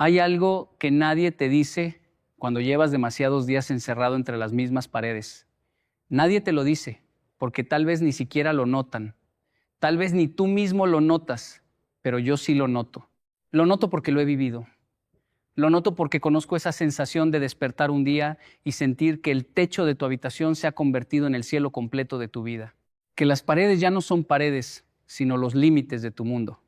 Hay algo que nadie te dice cuando llevas demasiados días encerrado entre las mismas paredes. Nadie te lo dice, porque tal vez ni siquiera lo notan. Tal vez ni tú mismo lo notas, pero yo sí lo noto. Lo noto porque lo he vivido. Lo noto porque conozco esa sensación de despertar un día y sentir que el techo de tu habitación se ha convertido en el cielo completo de tu vida. Que las paredes ya no son paredes, sino los límites de tu mundo.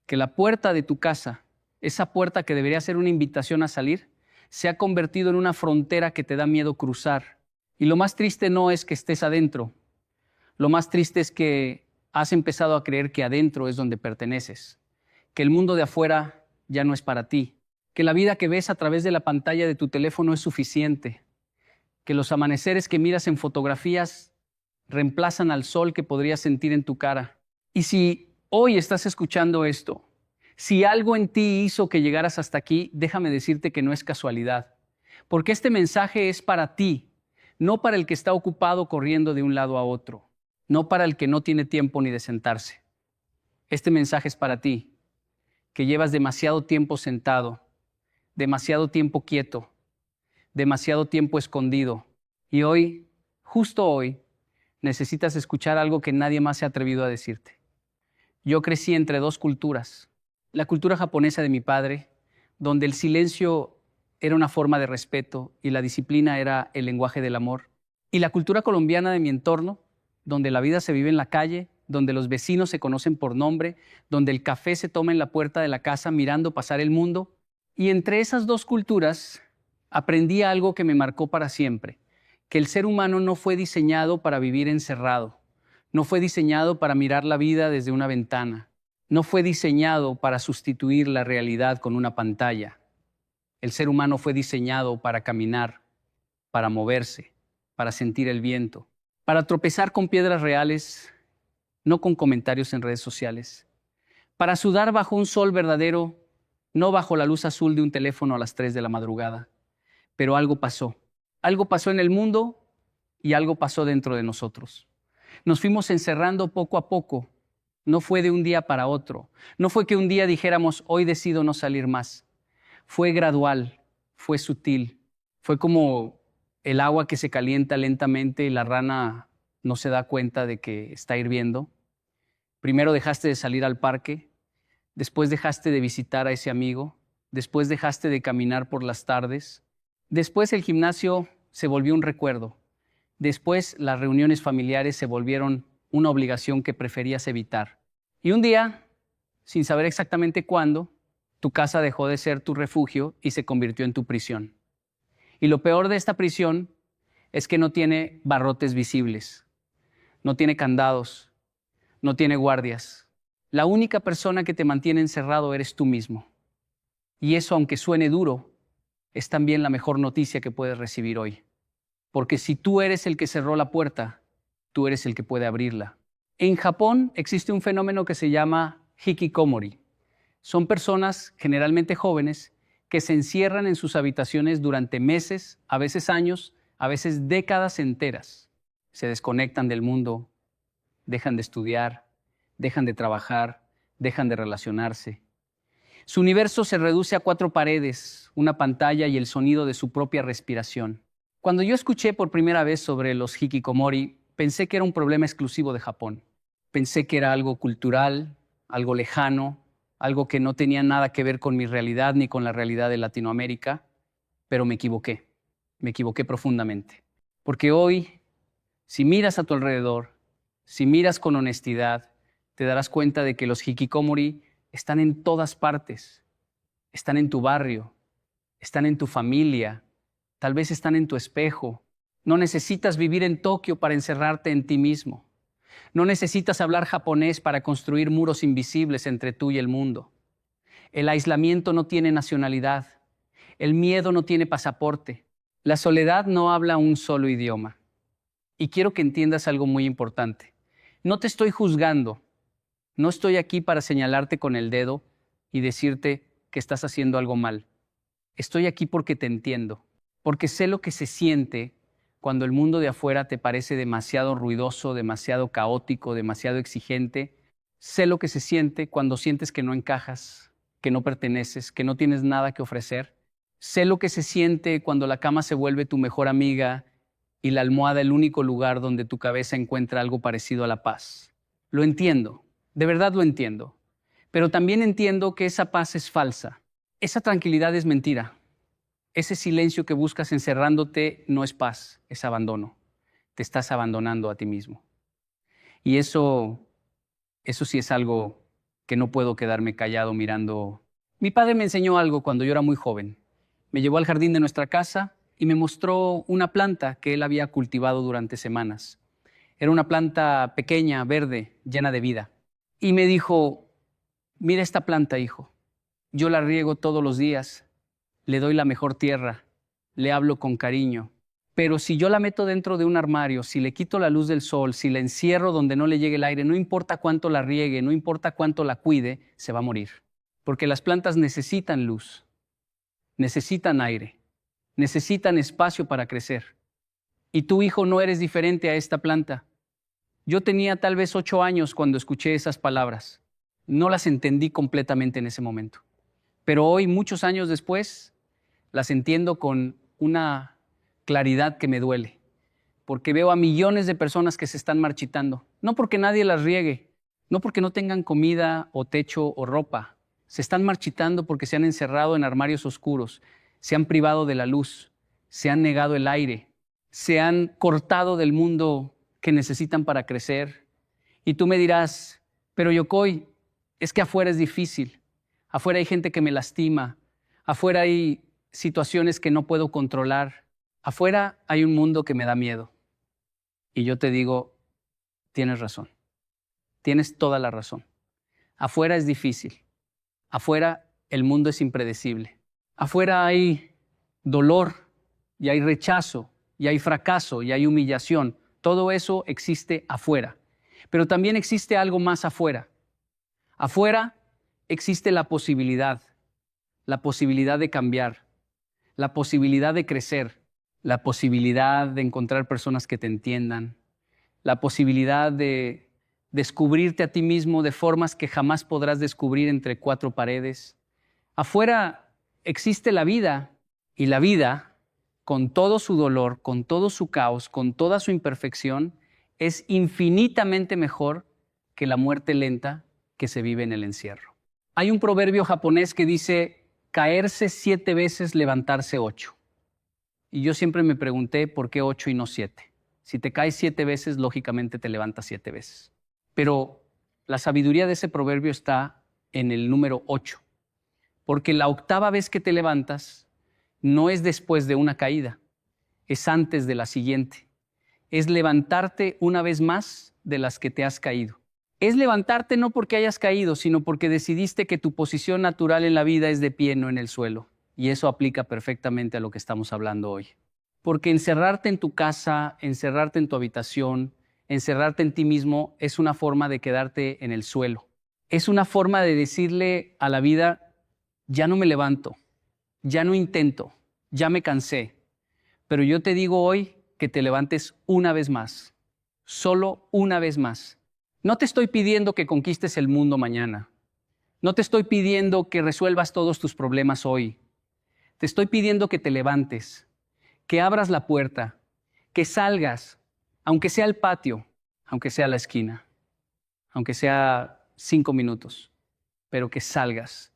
Que la puerta de tu casa, esa puerta que debería ser una invitación a salir, se ha convertido en una frontera que te da miedo cruzar. Y lo más triste no es que estés adentro. Lo más triste es que has empezado a creer que adentro es donde perteneces. Que el mundo de afuera ya no es para ti. Que la vida que ves a través de la pantalla de tu teléfono es suficiente. Que los amaneceres que miras en fotografías reemplazan al sol que podrías sentir en tu cara. Y si hoy estás escuchando esto, si algo en ti hizo que llegaras hasta aquí, déjame decirte que no es casualidad. Porque este mensaje es para ti, no para el que está ocupado corriendo de un lado a otro, no para el que no tiene tiempo ni de sentarse. Este mensaje es para ti, que llevas demasiado tiempo sentado, demasiado tiempo quieto, demasiado tiempo escondido. Y hoy, justo hoy, necesitas escuchar algo que nadie más se ha atrevido a decirte. Yo crecí entre dos culturas. La cultura japonesa de mi padre, donde el silencio era una forma de respeto y la disciplina era el lenguaje del amor. Y la cultura colombiana de mi entorno, donde la vida se vive en la calle, donde los vecinos se conocen por nombre, donde el café se toma en la puerta de la casa mirando pasar el mundo. Y entre esas dos culturas aprendí algo que me marcó para siempre, que el ser humano no fue diseñado para vivir encerrado, no fue diseñado para mirar la vida desde una ventana, no fue diseñado para sustituir la realidad con una pantalla. El ser humano fue diseñado para caminar, para moverse, para sentir el viento, para tropezar con piedras reales, no con comentarios en redes sociales, para sudar bajo un sol verdadero, no bajo la luz azul de un teléfono a las 3 de la madrugada. Pero algo pasó. Algo pasó en el mundo y algo pasó dentro de nosotros. Nos fuimos encerrando poco a poco. No fue de un día para otro. No fue que un día dijéramos, hoy decido no salir más. Fue gradual, fue sutil. Fue como el agua que se calienta lentamente y la rana no se da cuenta de que está hirviendo. Primero dejaste de salir al parque, después dejaste de visitar a ese amigo, después dejaste de caminar por las tardes, después el gimnasio se volvió un recuerdo, después las reuniones familiares se volvieron una obligación que preferías evitar. Y un día, sin saber exactamente cuándo, tu casa dejó de ser tu refugio y se convirtió en tu prisión. Y lo peor de esta prisión es que no tiene barrotes visibles, no tiene candados, no tiene guardias. La única persona que te mantiene encerrado eres tú mismo. Y eso, aunque suene duro, es también la mejor noticia que puedes recibir hoy. Porque si tú eres el que cerró la puerta, tú eres el que puede abrirla. En Japón existe un fenómeno que se llama hikikomori. Son personas, generalmente jóvenes, que se encierran en sus habitaciones durante meses, a veces años, a veces décadas enteras. Se desconectan del mundo, dejan de estudiar, dejan de trabajar, dejan de relacionarse. Su universo se reduce a 4 paredes, una pantalla y el sonido de su propia respiración. Cuando yo escuché por primera vez sobre los hikikomori, pensé que era un problema exclusivo de Japón. Pensé que era algo cultural, algo lejano, algo que no tenía nada que ver con mi realidad ni con la realidad de Latinoamérica, pero me equivoqué profundamente. Porque hoy, si miras a tu alrededor, si miras con honestidad, te darás cuenta de que los hikikomori están en todas partes. Están en tu barrio, están en tu familia, tal vez están en tu espejo. No necesitas vivir en Tokio para encerrarte en ti mismo. No necesitas hablar japonés para construir muros invisibles entre tú y el mundo. El aislamiento no tiene nacionalidad. El miedo no tiene pasaporte. La soledad no habla un solo idioma. Y quiero que entiendas algo muy importante. No te estoy juzgando. No estoy aquí para señalarte con el dedo y decirte que estás haciendo algo mal. Estoy aquí porque te entiendo, porque sé lo que se siente cuando el mundo de afuera te parece demasiado ruidoso, demasiado caótico, demasiado exigente. Sé lo que se siente cuando sientes que no encajas, que no perteneces, que no tienes nada que ofrecer. Sé lo que se siente cuando la cama se vuelve tu mejor amiga y la almohada el único lugar donde tu cabeza encuentra algo parecido a la paz. Lo entiendo, de verdad lo entiendo. Pero también entiendo que esa paz es falsa. Esa tranquilidad es mentira. Ese silencio que buscas encerrándote no es paz, es abandono. Te estás abandonando a ti mismo. Y eso sí es algo que no puedo quedarme callado mirando. Mi padre me enseñó algo cuando yo era muy joven. Me llevó al jardín de nuestra casa y me mostró una planta que él había cultivado durante semanas. Era una planta pequeña, verde, llena de vida. Y me dijo, mira esta planta, hijo. Yo la riego todos los días, le doy la mejor tierra, le hablo con cariño. Pero si yo la meto dentro de un armario, si le quito la luz del sol, si la encierro donde no le llegue el aire, no importa cuánto la riegue, no importa cuánto la cuide, se va a morir. Porque las plantas necesitan luz, necesitan aire, necesitan espacio para crecer. Y tú, hijo, no eres diferente a esta planta. Yo tenía tal vez 8 años cuando escuché esas palabras. No las entendí completamente en ese momento. Pero hoy, muchos años después, las entiendo con una claridad que me duele. Porque veo a millones de personas que se están marchitando. No porque nadie las riegue, no porque no tengan comida o techo o ropa. Se están marchitando porque se han encerrado en armarios oscuros, se han privado de la luz, se han negado el aire, se han cortado del mundo que necesitan para crecer. Y tú me dirás, pero Yokoi, es que afuera es difícil. Afuera hay gente que me lastima. Afuera hay situaciones que no puedo controlar. Afuera hay un mundo que me da miedo. Y yo te digo, tienes razón. Tienes toda la razón. Afuera es difícil. Afuera el mundo es impredecible. Afuera hay dolor y hay rechazo y hay fracaso y hay humillación. Todo eso existe afuera. Pero también existe algo más afuera. Afuera existe la posibilidad de cambiar, la posibilidad de crecer, la posibilidad de encontrar personas que te entiendan, la posibilidad de descubrirte a ti mismo de formas que jamás podrás descubrir entre 4 paredes. Afuera existe la vida, y la vida, con todo su dolor, con todo su caos, con toda su imperfección, es infinitamente mejor que la muerte lenta que se vive en el encierro. Hay un proverbio japonés que dice, caerse 7 veces, levantarse 8. Y yo siempre me pregunté, ¿por qué 8 y no 7? Si te caes 7 veces, lógicamente te levantas 7 veces. Pero la sabiduría de ese proverbio está en el número 8. Porque la 8ª vez que te levantas no es después de una caída, es antes de la siguiente. Es levantarte una vez más de las que te has caído. Es levantarte no porque hayas caído, sino porque decidiste que tu posición natural en la vida es de pie, no en el suelo. Y eso aplica perfectamente a lo que estamos hablando hoy. Porque encerrarte en tu casa, encerrarte en tu habitación, encerrarte en ti mismo es una forma de quedarte en el suelo. Es una forma de decirle a la vida, ya no me levanto, ya no intento, ya me cansé. Pero yo te digo hoy que te levantes una vez más, solo una vez más. No te estoy pidiendo que conquistes el mundo mañana. No te estoy pidiendo que resuelvas todos tus problemas hoy. Te estoy pidiendo que te levantes, que abras la puerta, que salgas, aunque sea al patio, aunque sea a la esquina, aunque sea 5 minutos, pero que salgas,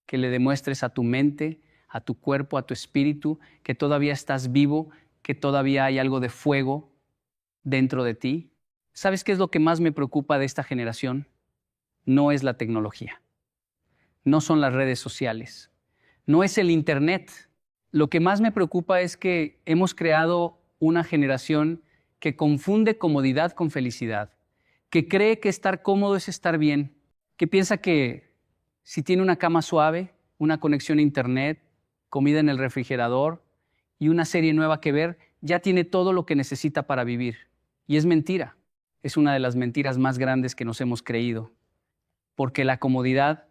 que le demuestres a tu mente, a tu cuerpo, a tu espíritu, que todavía estás vivo, que todavía hay algo de fuego dentro de ti. ¿Sabes qué es lo que más me preocupa de esta generación? No es la tecnología, no son las redes sociales, no es el Internet. Lo que más me preocupa es que hemos creado una generación que confunde comodidad con felicidad, que cree que estar cómodo es estar bien, que piensa que si tiene una cama suave, una conexión a Internet, comida en el refrigerador y una serie nueva que ver, ya tiene todo lo que necesita para vivir. Y es mentira. Es una de las mentiras más grandes que nos hemos creído. Porque la comodidad,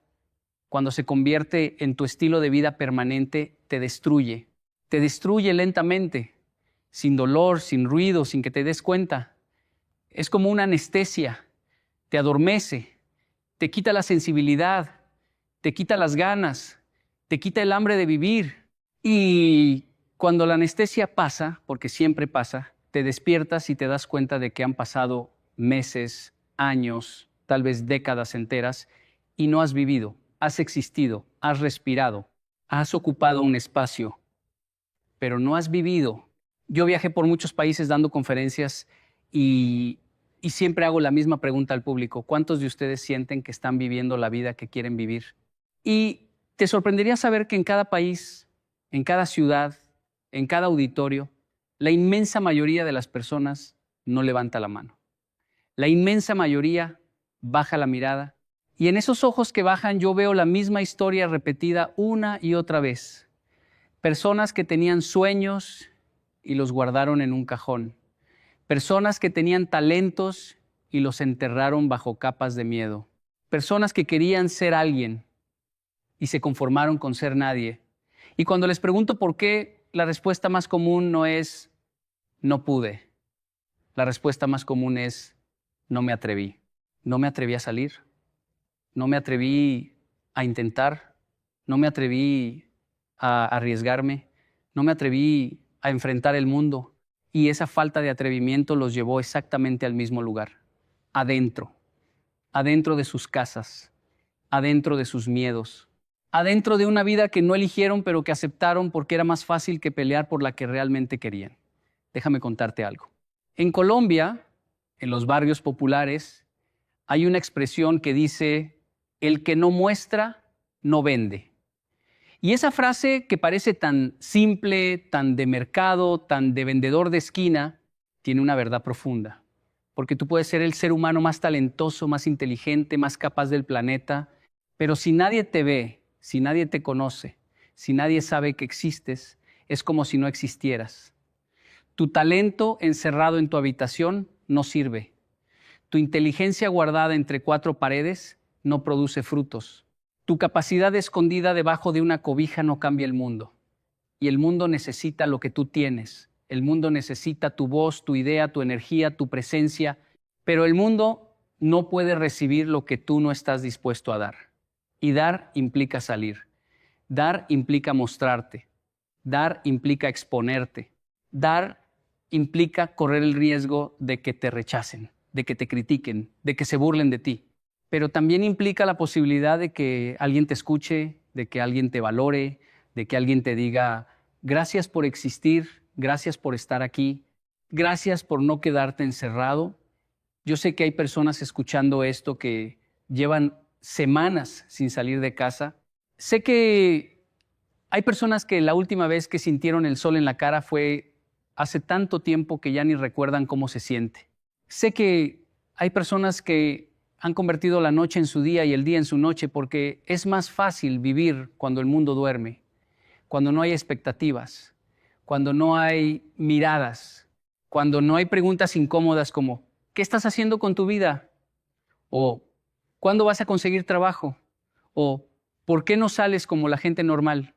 cuando se convierte en tu estilo de vida permanente, te destruye. Te destruye lentamente, sin dolor, sin ruido, sin que te des cuenta. Es como una anestesia. Te adormece, te quita la sensibilidad, te quita las ganas, te quita el hambre de vivir. Y cuando la anestesia pasa, porque siempre pasa, te despiertas y te das cuenta de que han pasado meses, años, tal vez décadas enteras, y no has vivido, has existido, has respirado, has ocupado un espacio, pero no has vivido. Yo viajé por muchos países dando conferencias y siempre hago la misma pregunta al público. ¿Cuántos de ustedes sienten que están viviendo la vida que quieren vivir? Y te sorprendería saber que en cada país, en cada ciudad, en cada auditorio, la inmensa mayoría de las personas no levanta la mano. La inmensa mayoría baja la mirada. Y en esos ojos que bajan yo veo la misma historia repetida una y otra vez. Personas que tenían sueños y los guardaron en un cajón. Personas que tenían talentos y los enterraron bajo capas de miedo. Personas que querían ser alguien y se conformaron con ser nadie. Y cuando les pregunto por qué, la respuesta más común no es no pude. La respuesta más común es no me atreví. No me atreví a salir. No me atreví a intentar. No me atreví a arriesgarme. No me atreví a enfrentar el mundo. Y esa falta de atrevimiento los llevó exactamente al mismo lugar. Adentro. Adentro de sus casas. Adentro de sus miedos. Adentro de una vida que no eligieron, pero que aceptaron porque era más fácil que pelear por la que realmente querían. Déjame contarte algo. En Colombia, en los barrios populares, hay una expresión que dice, el que no muestra, no vende. Y esa frase que parece tan simple, tan de mercado, tan de vendedor de esquina, tiene una verdad profunda. Porque tú puedes ser el ser humano más talentoso, más inteligente, más capaz del planeta, pero si nadie te ve, si nadie te conoce, si nadie sabe que existes, es como si no existieras. Tu talento encerrado en tu habitación no sirve. Tu inteligencia guardada entre cuatro paredes no produce frutos. Tu capacidad escondida debajo de una cobija no cambia el mundo. Y el mundo necesita lo que tú tienes. El mundo necesita tu voz, tu idea, tu energía, tu presencia. Pero el mundo no puede recibir lo que tú no estás dispuesto a dar. Y dar implica salir. Dar implica mostrarte. Dar implica exponerte. Dar implica correr el riesgo de que te rechacen, de que te critiquen, de que se burlen de ti. Pero también implica la posibilidad de que alguien te escuche, de que alguien te valore, de que alguien te diga, gracias por existir, gracias por estar aquí, gracias por no quedarte encerrado. Yo sé que hay personas escuchando esto que llevan semanas sin salir de casa. Sé que hay personas que la última vez que sintieron el sol en la cara fue hace tanto tiempo que ya ni recuerdan cómo se siente. Sé que hay personas que han convertido la noche en su día y el día en su noche porque es más fácil vivir cuando el mundo duerme, cuando no hay expectativas, cuando no hay miradas, cuando no hay preguntas incómodas como ¿qué estás haciendo con tu vida? O ¿cuándo vas a conseguir trabajo? O ¿por qué no sales como la gente normal?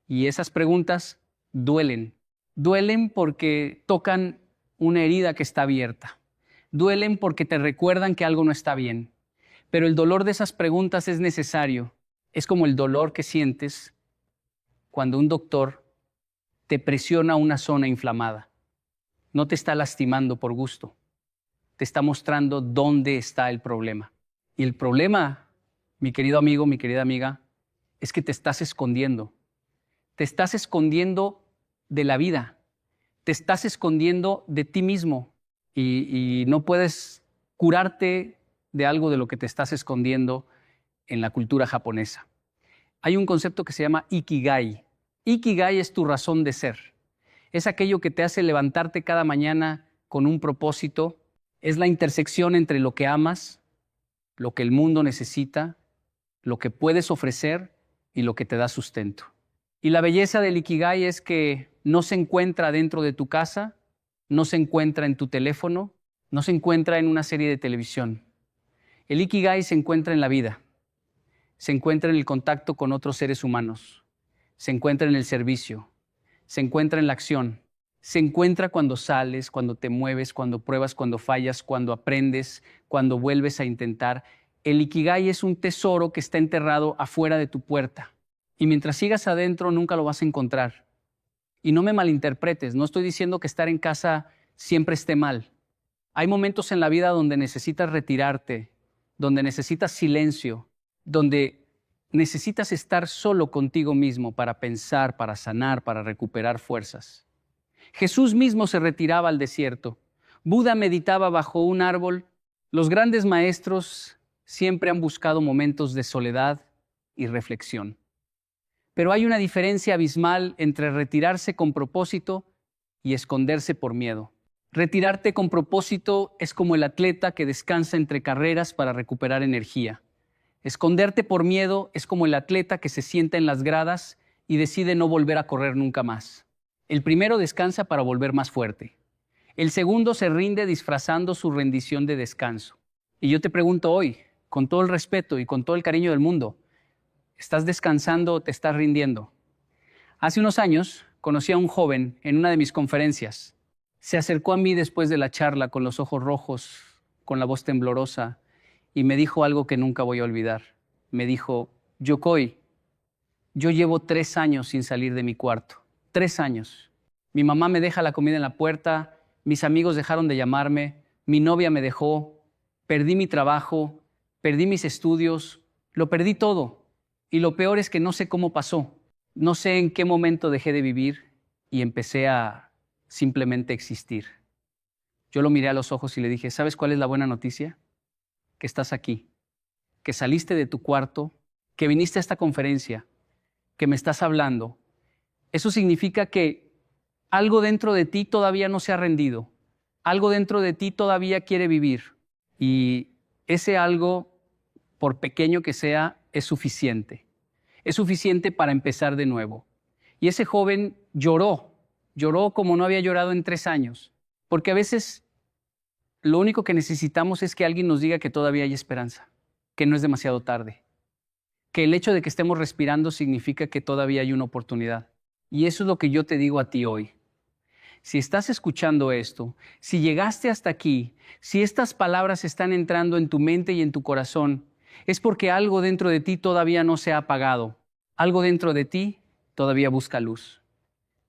Y esas preguntas duelen. Duelen porque tocan una herida que está abierta. Duelen porque te recuerdan que algo no está bien. Pero el dolor de esas preguntas es necesario. Es como el dolor que sientes cuando un doctor te presiona una zona inflamada. No te está lastimando por gusto. Te está mostrando dónde está el problema. Y el problema, mi querido amigo, mi querida amiga, es que te estás escondiendo. Te estás escondiendo de la vida. Te estás escondiendo de ti mismo. Y no puedes curarte de algo de lo que te estás escondiendo en la cultura japonesa. Hay un concepto que se llama Ikigai. Ikigai es tu razón de ser. Es aquello que te hace levantarte cada mañana con un propósito. Es la intersección entre lo que amas, lo que el mundo necesita, lo que puedes ofrecer y lo que te da sustento. Y la belleza del Ikigai es que no se encuentra dentro de tu casa, no se encuentra en tu teléfono, no se encuentra en una serie de televisión. El Ikigai se encuentra en la vida, se encuentra en el contacto con otros seres humanos, se encuentra en el servicio, se encuentra en la acción, se encuentra cuando sales, cuando te mueves, cuando pruebas, cuando fallas, cuando aprendes, cuando vuelves a intentar. El Ikigai es un tesoro que está enterrado afuera de tu puerta. Y mientras sigas adentro, nunca lo vas a encontrar. Y no me malinterpretes, no estoy diciendo que estar en casa siempre esté mal. Hay momentos en la vida donde necesitas retirarte, donde necesitas silencio, donde necesitas estar solo contigo mismo para pensar, para sanar, para recuperar fuerzas. Jesús mismo se retiraba al desierto. Buda meditaba bajo un árbol. Los grandes maestros siempre han buscado momentos de soledad y reflexión. Pero hay una diferencia abismal entre retirarse con propósito y esconderse por miedo. Retirarte con propósito es como el atleta que descansa entre carreras para recuperar energía. Esconderte por miedo es como el atleta que se sienta en las gradas y decide no volver a correr nunca más. El primero descansa para volver más fuerte. El segundo se rinde disfrazando su rendición de descanso. Y yo te pregunto hoy, con todo el respeto y con todo el cariño del mundo, ¿estás descansando o te estás rindiendo? Hace unos años conocí a un joven en una de mis conferencias. Se acercó a mí después de la charla con los ojos rojos, con la voz temblorosa, y me dijo algo que nunca voy a olvidar. Me dijo, Yokoi, yo llevo 3 años sin salir de mi cuarto. 3 años. Mi mamá me deja la comida en la puerta, mis amigos dejaron de llamarme, mi novia me dejó, perdí mi trabajo, perdí mis estudios, lo perdí todo. Y lo peor es que no sé cómo pasó. No sé en qué momento dejé de vivir y empecé a simplemente existir. Yo lo miré a los ojos y le dije, ¿sabes cuál es la buena noticia? Que estás aquí, que saliste de tu cuarto, que viniste a esta conferencia, que me estás hablando. Eso significa que algo dentro de ti todavía no se ha rendido. Algo dentro de ti todavía quiere vivir. Y ese algo, por pequeño que sea, es suficiente. Es suficiente para empezar de nuevo. Y ese joven lloró como no había llorado en 3 años. Porque a veces lo único que necesitamos es que alguien nos diga que todavía hay esperanza, que no es demasiado tarde, que el hecho de que estemos respirando significa que todavía hay una oportunidad. Y eso es lo que yo te digo a ti hoy. Si estás escuchando esto, si llegaste hasta aquí, si estas palabras están entrando en tu mente y en tu corazón, es porque algo dentro de ti todavía no se ha apagado. Algo dentro de ti todavía busca luz.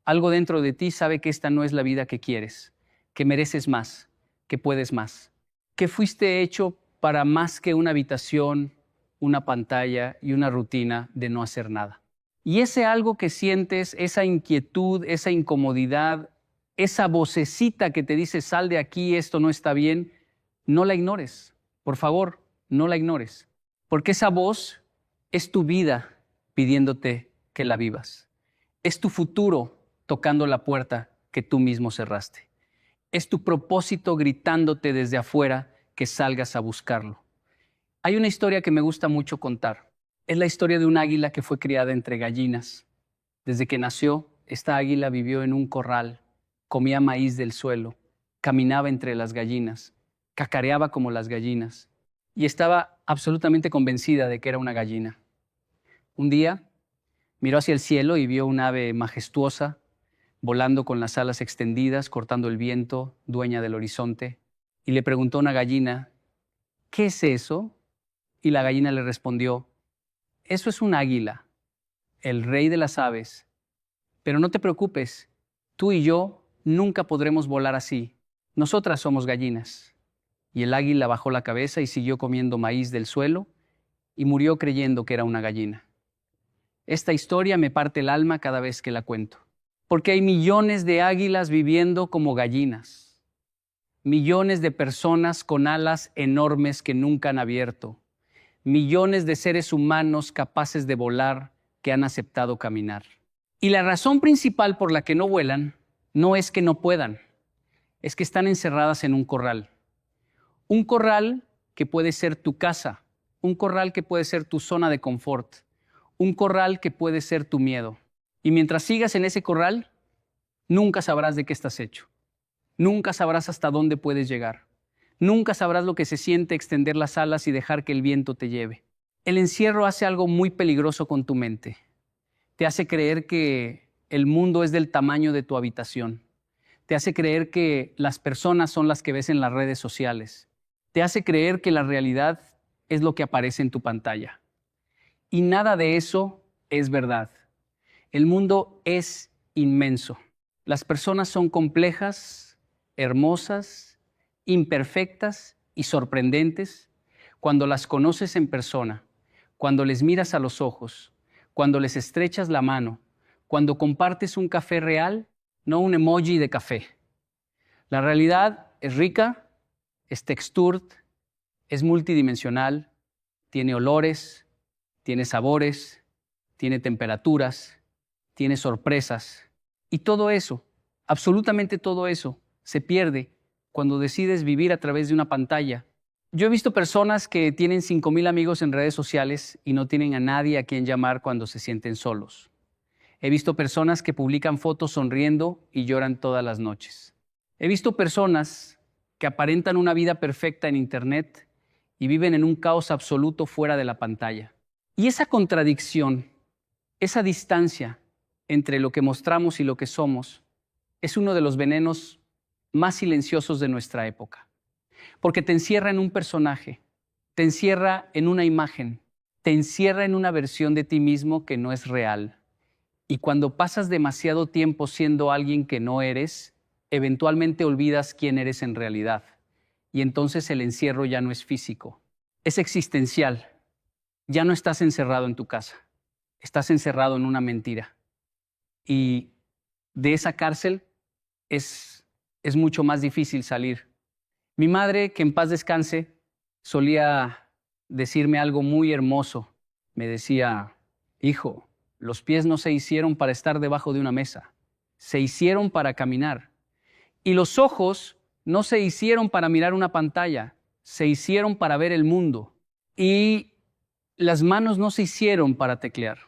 Algo dentro de ti sabe que esta no es la vida que quieres, que mereces más, que puedes más, que fuiste hecho para más que una habitación, una pantalla y una rutina de no hacer nada. Y ese algo que sientes, esa inquietud, esa incomodidad, esa vocecita que te dice sal de aquí, esto no está bien, no la ignores. Por favor, no la ignores. Porque esa voz es tu vida pidiéndote que la vivas. Es tu futuro tocando la puerta que tú mismo cerraste. Es tu propósito gritándote desde afuera que salgas a buscarlo. Hay una historia que me gusta mucho contar. Es la historia de un águila que fue criada entre gallinas. Desde que nació, esta águila vivió en un corral, comía maíz del suelo, caminaba entre las gallinas, cacareaba como las gallinas y estaba absolutamente convencida de que era una gallina. Un día miró hacia el cielo y vio un ave majestuosa, volando con las alas extendidas, cortando el viento, dueña del horizonte, y le preguntó a una gallina, ¿qué es eso? Y la gallina le respondió, eso es un águila, el rey de las aves. Pero no te preocupes, tú y yo nunca podremos volar así. Nosotras somos gallinas. Y el águila bajó la cabeza y siguió comiendo maíz del suelo y murió creyendo que era una gallina. Esta historia me parte el alma cada vez que la cuento. Porque hay millones de águilas viviendo como gallinas. Millones de personas con alas enormes que nunca han abierto. Millones de seres humanos capaces de volar que han aceptado caminar. Y la razón principal por la que no vuelan no es que no puedan, es que están encerradas en un corral. Un corral que puede ser tu casa, un corral que puede ser tu zona de confort, un corral que puede ser tu miedo. Y mientras sigas en ese corral, nunca sabrás de qué estás hecho. Nunca sabrás hasta dónde puedes llegar. Nunca sabrás lo que se siente extender las alas y dejar que el viento te lleve. El encierro hace algo muy peligroso con tu mente. Te hace creer que el mundo es del tamaño de tu habitación. Te hace creer que las personas son las que ves en las redes sociales. Te hace creer que la realidad es lo que aparece en tu pantalla. Y nada de eso es verdad. El mundo es inmenso. Las personas son complejas, hermosas, imperfectas y sorprendentes cuando las conoces en persona, cuando les miras a los ojos, cuando les estrechas la mano, cuando compartes un café real, no un emoji de café. La realidad es rica, es textured, es multidimensional, tiene olores, tiene sabores, tiene temperaturas, tiene sorpresas. Y todo eso, absolutamente todo eso, se pierde cuando decides vivir a través de una pantalla. Yo he visto personas que tienen 5,000 amigos en redes sociales y no tienen a nadie a quien llamar cuando se sienten solos. He visto personas que publican fotos sonriendo y lloran todas las noches. He visto personas que aparentan una vida perfecta en Internet y viven en un caos absoluto fuera de la pantalla. Y esa contradicción, esa distancia entre lo que mostramos y lo que somos, es uno de los venenos más silenciosos de nuestra época. Porque te encierra en un personaje, te encierra en una imagen, te encierra en una versión de ti mismo que no es real. Y cuando pasas demasiado tiempo siendo alguien que no eres, eventualmente olvidas quién eres en realidad. Y entonces el encierro ya no es físico, es existencial. Ya no estás encerrado en tu casa, estás encerrado en una mentira. Y de esa cárcel es mucho más difícil salir. Mi madre, que en paz descanse, solía decirme algo muy hermoso. Me decía, hijo, los pies no se hicieron para estar debajo de una mesa, se hicieron para caminar. Y los ojos no se hicieron para mirar una pantalla, se hicieron para ver el mundo. Y las manos no se hicieron para teclear,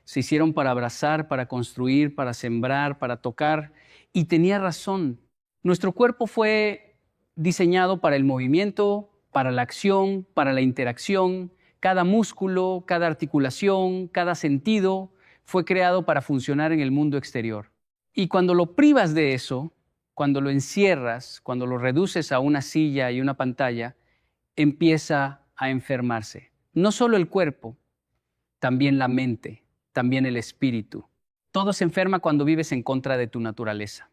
se hicieron para abrazar, para construir, para sembrar, para tocar. Y tenía razón. Nuestro cuerpo fue diseñado para el movimiento, para la acción, para la interacción. Cada músculo, cada articulación, cada sentido fue creado para funcionar en el mundo exterior. Y cuando lo privas de eso, cuando lo encierras, cuando lo reduces a una silla y una pantalla, empieza a enfermarse. No solo el cuerpo, también la mente, también el espíritu. Todo se enferma cuando vives en contra de tu naturaleza.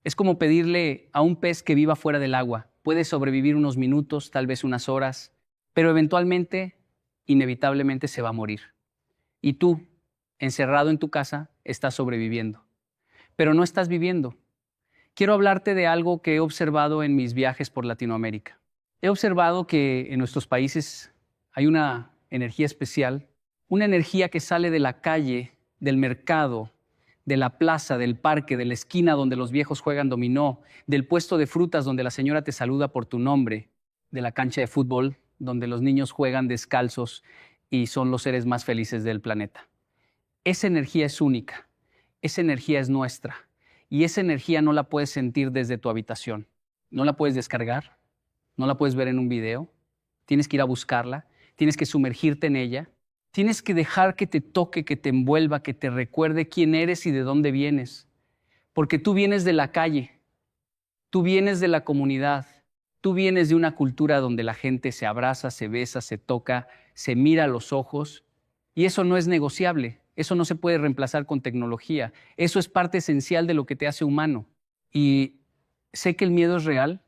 Es como pedirle a un pez que viva fuera del agua. Puede sobrevivir unos minutos, tal vez unas horas, pero eventualmente, inevitablemente se va a morir. Y tú, encerrado en tu casa, estás sobreviviendo. Pero no estás viviendo. Quiero hablarte de algo que he observado en mis viajes por Latinoamérica. He observado que en nuestros países hay una energía especial, una energía que sale de la calle, del mercado, de la plaza, del parque, de la esquina donde los viejos juegan dominó, del puesto de frutas donde la señora te saluda por tu nombre, de la cancha de fútbol donde los niños juegan descalzos y son los seres más felices del planeta. Esa energía es única, esa energía es nuestra y esa energía no la puedes sentir desde tu habitación, no la puedes descargar, no la puedes ver en un video, tienes que ir a buscarla, tienes que sumergirte en ella. Tienes que dejar que te toque, que te envuelva, que te recuerde quién eres y de dónde vienes. Porque tú vienes de la calle, tú vienes de la comunidad, tú vienes de una cultura donde la gente se abraza, se besa, se toca, se mira a los ojos. Y eso no es negociable, eso no se puede reemplazar con tecnología. Eso es parte esencial de lo que te hace humano. Y sé que el miedo es real,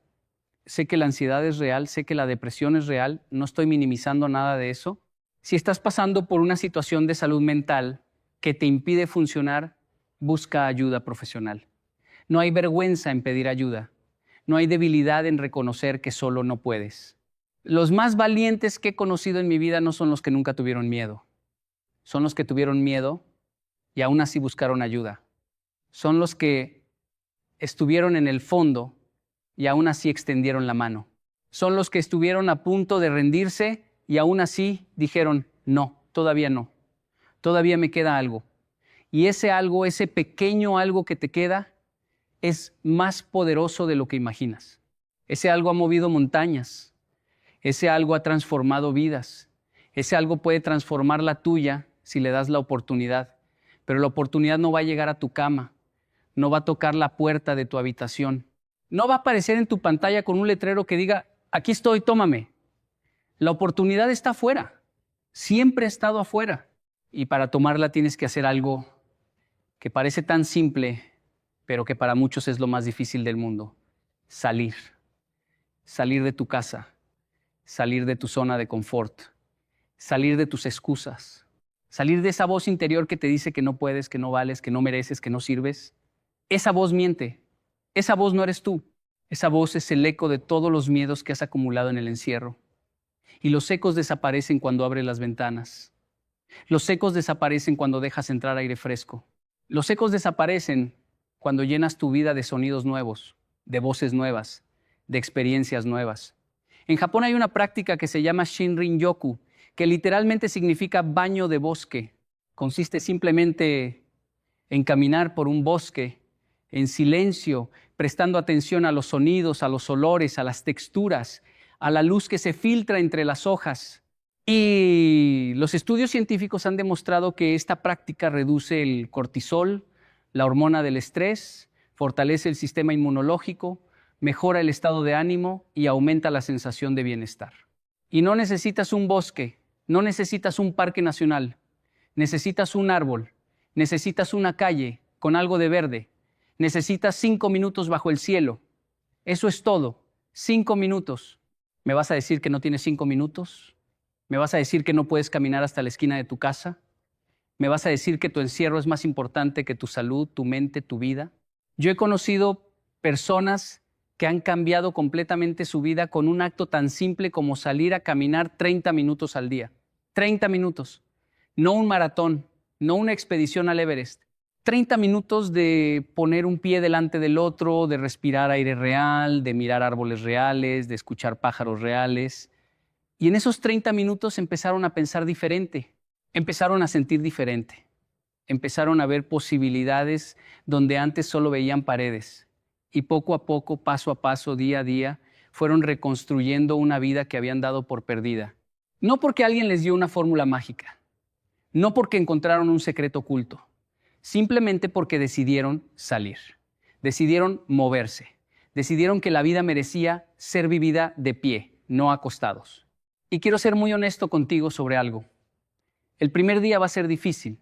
sé que la ansiedad es real, sé que la depresión es real, no estoy minimizando nada de eso. Si estás pasando por una situación de salud mental que te impide funcionar, busca ayuda profesional. No hay vergüenza en pedir ayuda. No hay debilidad en reconocer que solo no puedes. Los más valientes que he conocido en mi vida no son los que nunca tuvieron miedo. Son los que tuvieron miedo y aún así buscaron ayuda. Son los que estuvieron en el fondo y aún así extendieron la mano. Son los que estuvieron a punto de rendirse y aún así dijeron, no, todavía me queda algo. Y ese algo, ese pequeño algo que te queda, es más poderoso de lo que imaginas. Ese algo ha movido montañas, ese algo ha transformado vidas, ese algo puede transformar la tuya si le das la oportunidad, pero la oportunidad no va a llegar a tu cama, no va a tocar la puerta de tu habitación, no va a aparecer en tu pantalla con un letrero que diga, aquí estoy, tómame. La oportunidad está afuera. Siempre ha estado afuera. Y para tomarla tienes que hacer algo que parece tan simple, pero que para muchos es lo más difícil del mundo. Salir. Salir de tu casa. Salir de tu zona de confort. Salir de tus excusas. Salir de esa voz interior que te dice que no puedes, que no vales, que no mereces, que no sirves. Esa voz miente. Esa voz no eres tú. Esa voz es el eco de todos los miedos que has acumulado en el encierro. Y los ecos desaparecen cuando abres las ventanas. Los ecos desaparecen cuando dejas entrar aire fresco. Los ecos desaparecen cuando llenas tu vida de sonidos nuevos, de voces nuevas, de experiencias nuevas. En Japón hay una práctica que se llama Shinrin-yoku, que literalmente significa baño de bosque. Consiste simplemente en caminar por un bosque en silencio, prestando atención a los sonidos, a los olores, a las texturas, a la luz que se filtra entre las hojas. Y los estudios científicos han demostrado que esta práctica reduce el cortisol, la hormona del estrés, fortalece el sistema inmunológico, mejora el estado de ánimo y aumenta la sensación de bienestar. Y no necesitas un bosque, no necesitas un parque nacional, necesitas un árbol, necesitas una calle con algo de verde, necesitas 5 minutos bajo el cielo. Eso es todo, 5 minutos. ¿Me vas a decir que no tienes 5 minutos? ¿Me vas a decir que no puedes caminar hasta la esquina de tu casa? ¿Me vas a decir que tu encierro es más importante que tu salud, tu mente, tu vida? Yo he conocido personas que han cambiado completamente su vida con un acto tan simple como salir a caminar 30 minutos al día. 30 minutos. No un maratón, no una expedición al Everest. 30 minutos de poner un pie delante del otro, de respirar aire real, de mirar árboles reales, de escuchar pájaros reales. Y en esos 30 minutos empezaron a pensar diferente, empezaron a sentir diferente, empezaron a ver posibilidades donde antes solo veían paredes. Y poco a poco, paso a paso, día a día, fueron reconstruyendo una vida que habían dado por perdida. No porque alguien les dio una fórmula mágica, no porque encontraron un secreto oculto, simplemente porque decidieron salir, decidieron moverse, decidieron que la vida merecía ser vivida de pie, no acostados. Y quiero ser muy honesto contigo sobre algo. El primer día va a ser difícil.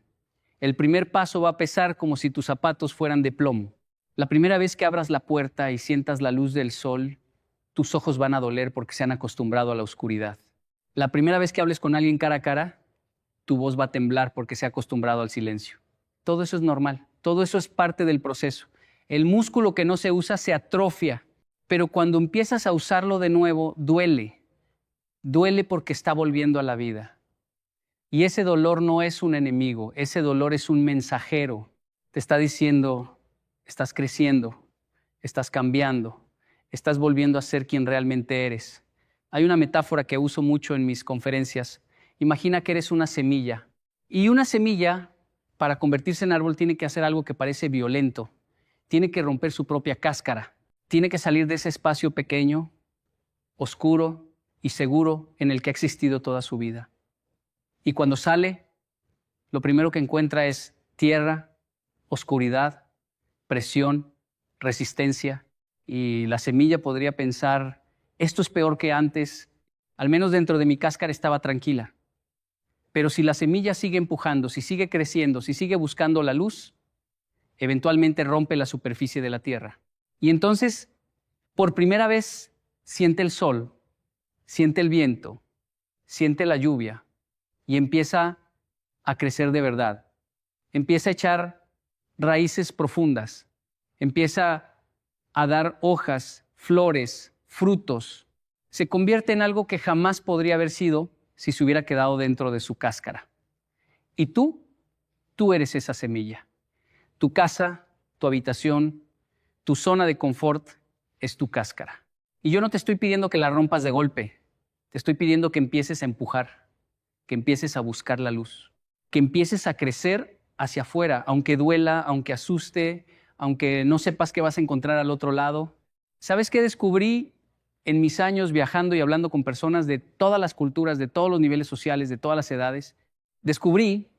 El primer paso va a pesar como si tus zapatos fueran de plomo. La primera vez que abras la puerta y sientas la luz del sol, tus ojos van a doler porque se han acostumbrado a la oscuridad. La primera vez que hables con alguien cara a cara, tu voz va a temblar porque se ha acostumbrado al silencio. Todo eso es normal, todo eso es parte del proceso. El músculo que no se usa se atrofia, pero cuando empiezas a usarlo de nuevo, duele. Duele porque está volviendo a la vida. Y ese dolor no es un enemigo, ese dolor es un mensajero. Te está diciendo, estás creciendo, estás cambiando, estás volviendo a ser quien realmente eres. Hay una metáfora que uso mucho en mis conferencias. Imagina que eres una semilla. Y una semilla, para convertirse en árbol, tiene que hacer algo que parece violento. Tiene que romper su propia cáscara. Tiene que salir de ese espacio pequeño, oscuro y seguro en el que ha existido toda su vida. Y cuando sale, lo primero que encuentra es tierra, oscuridad, presión, resistencia. Y la semilla podría pensar, esto es peor que antes, al menos dentro de mi cáscara estaba tranquila. Pero si la semilla sigue empujando, si sigue creciendo, si sigue buscando la luz, eventualmente rompe la superficie de la tierra. Y entonces, por primera vez, siente el sol, siente el viento, siente la lluvia y empieza a crecer de verdad. Empieza a echar raíces profundas, empieza a dar hojas, flores, frutos. Se convierte en algo que jamás podría haber sido si se hubiera quedado dentro de su cáscara. Y tú eres esa semilla. Tu casa, tu habitación, tu zona de confort es tu cáscara. Y yo no te estoy pidiendo que la rompas de golpe. Te estoy pidiendo que empieces a empujar, que empieces a buscar la luz, que empieces a crecer hacia afuera, aunque duela, aunque asuste, aunque no sepas qué vas a encontrar al otro lado. ¿Sabes qué descubrí en mis años viajando y hablando con personas de todas las culturas, de todos los niveles sociales, de todas las edades? Descubrí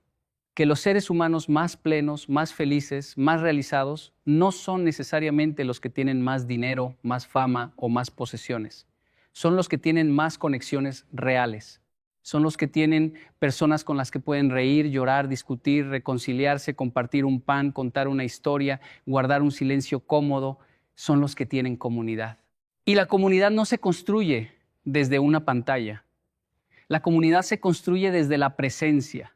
que los seres humanos más plenos, más felices, más realizados, no son necesariamente los que tienen más dinero, más fama o más posesiones. son los que tienen más conexiones reales. Son los que tienen personas con las que pueden reír, llorar, discutir, reconciliarse, compartir un pan, contar una historia, guardar un silencio cómodo. Son los que tienen comunidad. Y la comunidad no se construye desde una pantalla. La comunidad se construye desde la presencia,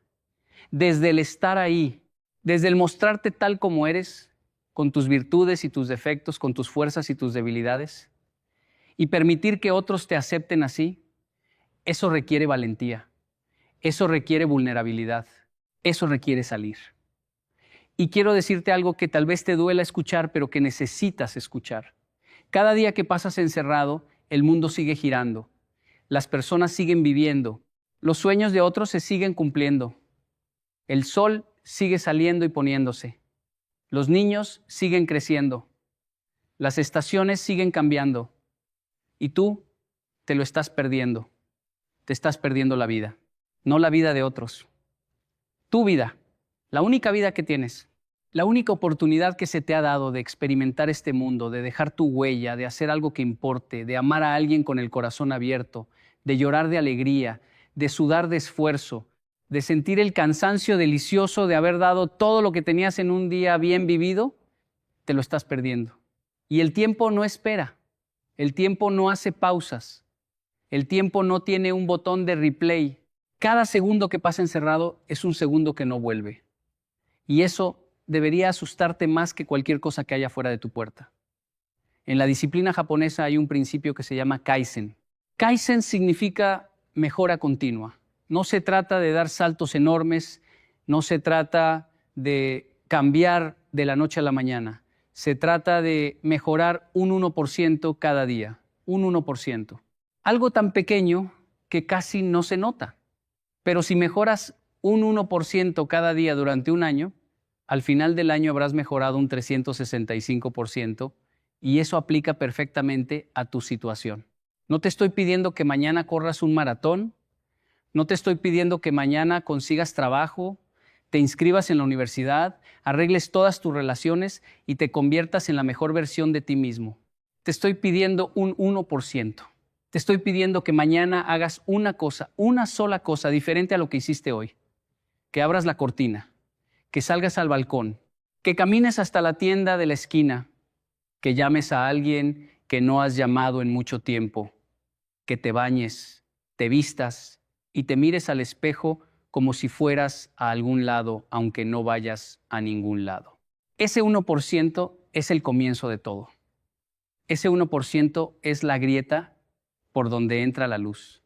desde el estar ahí, desde el mostrarte tal como eres, con tus virtudes y tus defectos, con tus fuerzas y tus debilidades, y permitir que otros te acepten así. Eso requiere valentía, eso requiere vulnerabilidad, eso requiere salir. Y quiero decirte algo que tal vez te duela escuchar, pero que necesitas escuchar. Cada día que pasas encerrado, el mundo sigue girando, las personas siguen viviendo, los sueños de otros se siguen cumpliendo, el sol sigue saliendo y poniéndose, los niños siguen creciendo, las estaciones siguen cambiando, y tú te lo estás perdiendo. Te estás perdiendo la vida, no la vida de otros. Tu vida, la única vida que tienes, la única oportunidad que se te ha dado de experimentar este mundo, de dejar tu huella, de hacer algo que importe, de amar a alguien con el corazón abierto, de llorar de alegría, de sudar de esfuerzo, de sentir el cansancio delicioso de haber dado todo lo que tenías en un día bien vivido, te lo estás perdiendo. Y el tiempo no espera, el tiempo no hace pausas. El tiempo no tiene un botón de replay. Cada segundo que pasa encerrado es un segundo que no vuelve. Y eso debería asustarte más que cualquier cosa que haya fuera de tu puerta. En la disciplina japonesa hay un principio que se llama Kaizen. Kaizen significa mejora continua. No se trata de dar saltos enormes, no se trata de cambiar de la noche a la mañana. Se trata de mejorar un 1% cada día, un 1%. Algo tan pequeño que casi no se nota. Pero si mejoras un 1% cada día durante un año, al final del año habrás mejorado un 365% y eso aplica perfectamente a tu situación. No te estoy pidiendo que mañana corras un maratón, no te estoy pidiendo que mañana consigas trabajo, te inscribas en la universidad, arregles todas tus relaciones y te conviertas en la mejor versión de ti mismo. Te estoy pidiendo un 1%. Te estoy pidiendo que mañana hagas una cosa, una sola cosa diferente a lo que hiciste hoy. Que abras la cortina, que salgas al balcón, que camines hasta la tienda de la esquina, que llames a alguien que no has llamado en mucho tiempo, que te bañes, te vistas y te mires al espejo como si fueras a algún lado, aunque no vayas a ningún lado. Ese 1% es el comienzo de todo. Ese 1% es la grieta por donde entra la luz.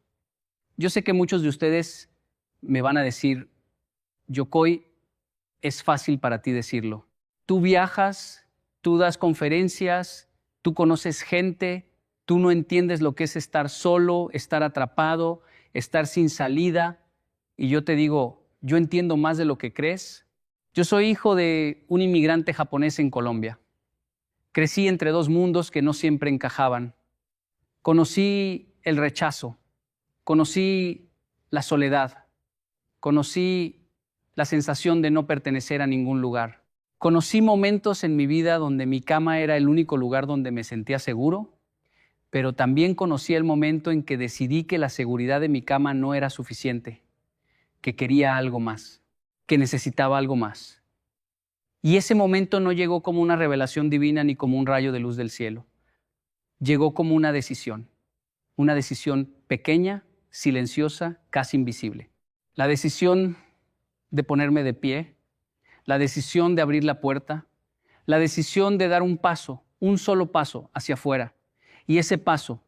Yo sé que muchos de ustedes me van a decir, Yocoy, es fácil para ti decirlo. Tú viajas, tú das conferencias, tú conoces gente, tú no entiendes lo que es estar solo, estar atrapado, estar sin salida. Y yo te digo, yo entiendo más de lo que crees. Yo soy hijo de un inmigrante japonés en Colombia. Crecí entre dos mundos que no siempre encajaban. Conocí el rechazo, conocí la soledad, conocí la sensación de no pertenecer a ningún lugar. Conocí momentos en mi vida donde mi cama era el único lugar donde me sentía seguro, pero también conocí el momento en que decidí que la seguridad de mi cama no era suficiente, que quería algo más, que necesitaba algo más. Y ese momento no llegó como una revelación divina ni como un rayo de luz del cielo. Llegó como una decisión pequeña, silenciosa, casi invisible. La decisión de ponerme de pie, la decisión de abrir la puerta, la decisión de dar un paso, un solo paso hacia afuera. Y ese paso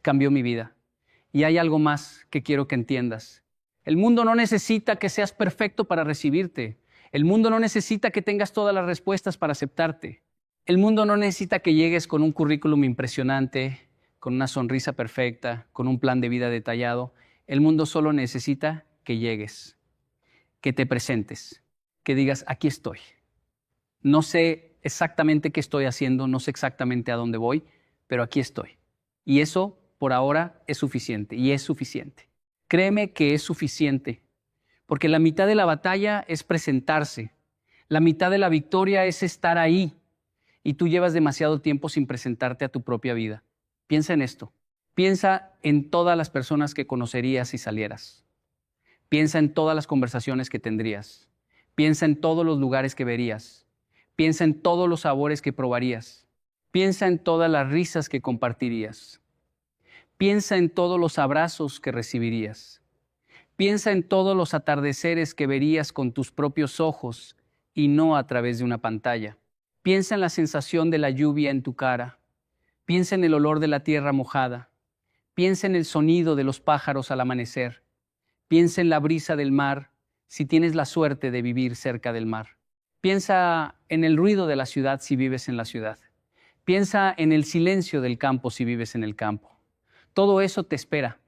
cambió mi vida. Y hay algo más que quiero que entiendas. El mundo no necesita que seas perfecto para recibirte. El mundo no necesita que tengas todas las respuestas para aceptarte. El mundo no necesita que llegues con un currículum impresionante, con una sonrisa perfecta, con un plan de vida detallado. El mundo solo necesita que llegues, que te presentes, que digas, aquí estoy. No sé exactamente qué estoy haciendo, no sé exactamente a dónde voy, pero aquí estoy. Y eso, por ahora, es suficiente, y es suficiente. Créeme que es suficiente, porque la mitad de la batalla es presentarse. La mitad de la victoria es estar ahí, y tú llevas demasiado tiempo sin presentarte a tu propia vida. Piensa en esto. Piensa en todas las personas que conocerías si salieras. Piensa en todas las conversaciones que tendrías. Piensa en todos los lugares que verías. Piensa en todos los sabores que probarías. Piensa en todas las risas que compartirías. Piensa en todos los abrazos que recibirías. Piensa en todos los atardeceres que verías con tus propios ojos y no a través de una pantalla. Piensa en la sensación de la lluvia en tu cara. Piensa en el olor de la tierra mojada. Piensa en el sonido de los pájaros al amanecer. Piensa en la brisa del mar, si tienes la suerte de vivir cerca del mar. Piensa en el ruido de la ciudad si vives en la ciudad. Piensa en el silencio del campo si vives en el campo. Todo eso te espera.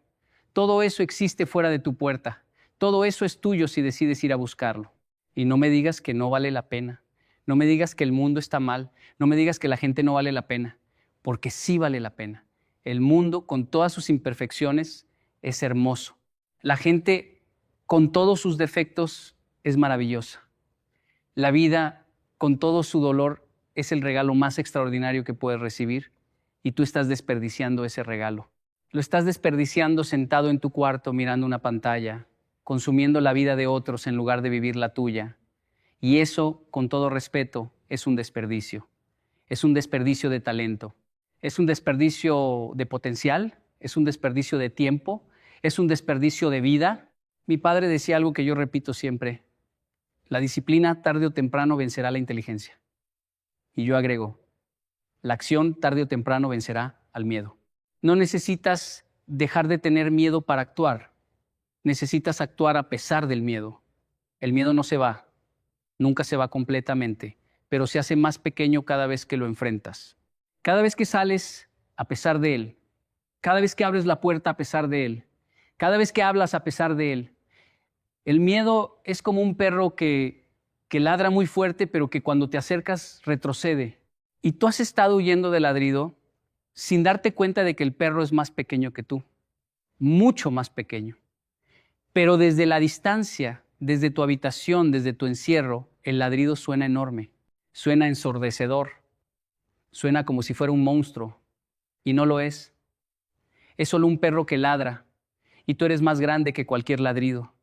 Todo eso existe fuera de tu puerta. Todo eso es tuyo si decides ir a buscarlo. Y no me digas que no vale la pena. No me digas que el mundo está mal. No me digas que la gente no vale la pena. Porque sí vale la pena. El mundo, con todas sus imperfecciones, es hermoso. La gente, con todos sus defectos, es maravillosa. La vida, con todo su dolor, es el regalo más extraordinario que puedes recibir y tú estás desperdiciando ese regalo. Lo estás desperdiciando sentado en tu cuarto mirando una pantalla, consumiendo la vida de otros en lugar de vivir la tuya. Y eso, con todo respeto, es un desperdicio. Es un desperdicio de talento. Es un desperdicio de potencial. Es un desperdicio de tiempo. Es un desperdicio de vida. Mi padre decía algo que yo repito siempre. La disciplina tarde o temprano vencerá la inteligencia. Y yo agrego, la acción tarde o temprano vencerá al miedo. No necesitas dejar de tener miedo para actuar. Necesitas actuar a pesar del miedo. El miedo no se va, nunca se va completamente, pero se hace más pequeño cada vez que lo enfrentas. Cada vez que sales, a pesar de él. Cada vez que abres la puerta, a pesar de él. Cada vez que hablas, a pesar de él. El miedo es como un perro que ladra muy fuerte, pero que cuando te acercas retrocede. Y tú has estado huyendo del ladrido sin darte cuenta de que el perro es más pequeño que tú, mucho más pequeño. Pero desde la distancia, desde tu habitación, desde tu encierro, el ladrido suena enorme, suena ensordecedor, suena como si fuera un monstruo, y no lo es. Es solo un perro que ladra, y tú eres más grande que cualquier ladrido.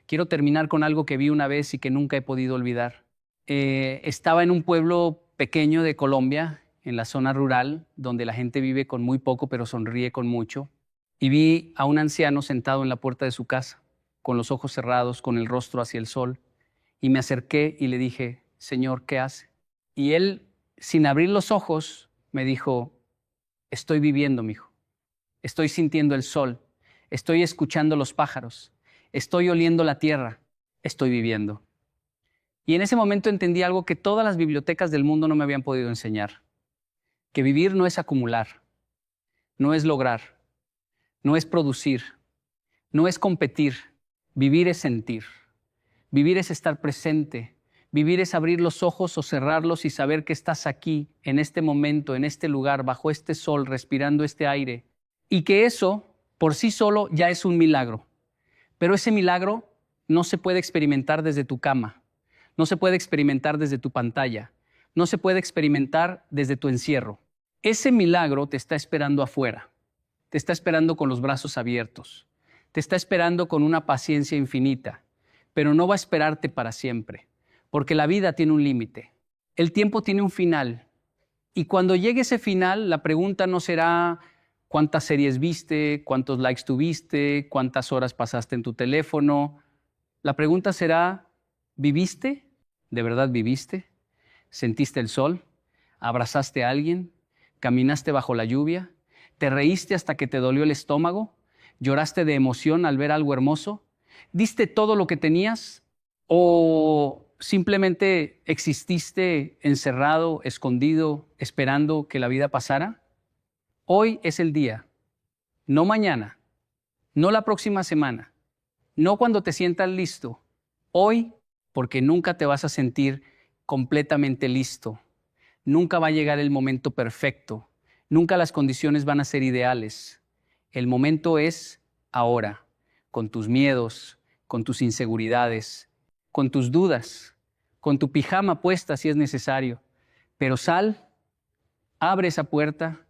Quiero terminar con algo que vi una vez y que nunca he podido olvidar. Estaba en un pueblo pequeño de Colombia, en la zona rural, donde la gente vive con muy poco, pero sonríe con mucho. Y vi a un anciano sentado en la puerta de su casa, con los ojos cerrados, con el rostro hacia el sol. Y me acerqué y le dije, Señor, ¿qué hace? Y él, sin abrir los ojos, me dijo, estoy viviendo, mijo. Estoy sintiendo el sol. Estoy escuchando los pájaros. Estoy oliendo la tierra. Estoy viviendo. Y en ese momento entendí algo que todas las bibliotecas del mundo no me habían podido enseñar. Que vivir no es acumular, no es lograr, no es producir, no es competir. Vivir es sentir. Vivir es estar presente. Vivir es abrir los ojos o cerrarlos y saber que estás aquí, en este momento, en este lugar, bajo este sol, respirando este aire. Y que eso, por sí solo, ya es un milagro. Pero ese milagro no se puede experimentar desde tu cama, no se puede experimentar desde tu pantalla, no se puede experimentar desde tu encierro. Ese milagro te está esperando afuera, te está esperando con los brazos abiertos, te está esperando con una paciencia infinita, pero no va a esperarte para siempre, porque la vida tiene un límite. El tiempo tiene un final, y cuando llegue ese final, la pregunta no será cuántas series viste, cuántos likes tuviste, cuántas horas pasaste en tu teléfono. La pregunta será, ¿viviste? ¿De verdad viviste? ¿Sentiste el sol? ¿Abrazaste a alguien? ¿Caminaste bajo la lluvia? ¿Te reíste hasta que te dolió el estómago? ¿Lloraste de emoción al ver algo hermoso? ¿Diste todo lo que tenías? ¿O simplemente exististe encerrado, escondido, esperando que la vida pasara? Hoy es el día, no mañana, no la próxima semana, no cuando te sientas listo. Hoy, porque nunca te vas a sentir completamente listo. Nunca va a llegar el momento perfecto. Nunca las condiciones van a ser ideales. El momento es ahora, con tus miedos, con tus inseguridades, con tus dudas, con tu pijama puesta si es necesario. Pero sal, abre esa puerta,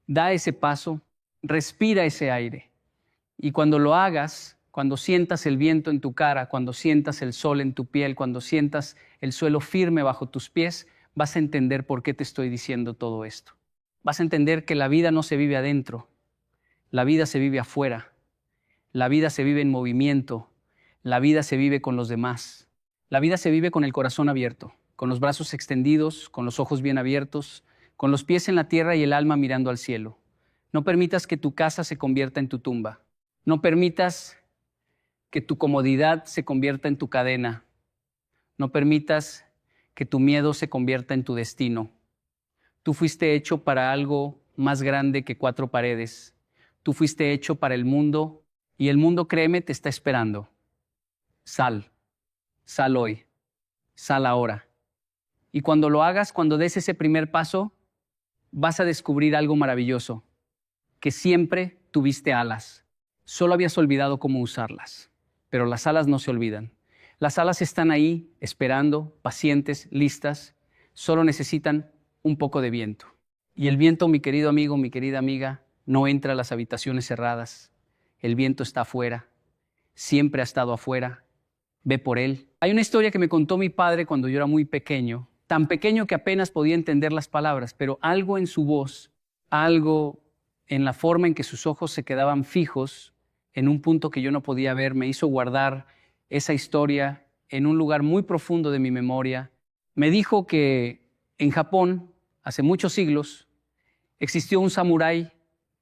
da ese paso, respira ese aire. Y cuando lo hagas, cuando sientas el viento en tu cara, cuando sientas el sol en tu piel, cuando sientas el suelo firme bajo tus pies, vas a entender por qué te estoy diciendo todo esto. Vas a entender que la vida no se vive adentro, la vida se vive afuera, la vida se vive en movimiento, la vida se vive con los demás, la vida se vive con el corazón abierto, con los brazos extendidos, con los ojos bien abiertos, con los pies en la tierra y el alma mirando al cielo. No permitas que tu casa se convierta en tu tumba. No permitas que tu comodidad se convierta en tu cadena. No permitas que tu miedo se convierta en tu destino. Tú fuiste hecho para algo más grande que 4 paredes. Tú fuiste hecho para el mundo y el mundo, créeme, te está esperando. Sal hoy, sal ahora. Y cuando lo hagas, cuando des ese primer paso, vas a descubrir algo maravilloso, que siempre tuviste alas. Solo habías olvidado cómo usarlas, pero las alas no se olvidan. Las alas están ahí, esperando, pacientes, listas, solo necesitan un poco de viento. Y el viento, mi querido amigo, mi querida amiga, no entra a las habitaciones cerradas. El viento está afuera, siempre ha estado afuera. Ve por él. Hay una historia que me contó mi padre cuando yo era muy pequeño, tan pequeño que apenas podía entender las palabras, pero algo en su voz, algo en la forma en que sus ojos se quedaban fijos en un punto que yo no podía ver, me hizo guardar esa historia en un lugar muy profundo de mi memoria. Me dijo que en Japón, hace muchos siglos, existió un samurái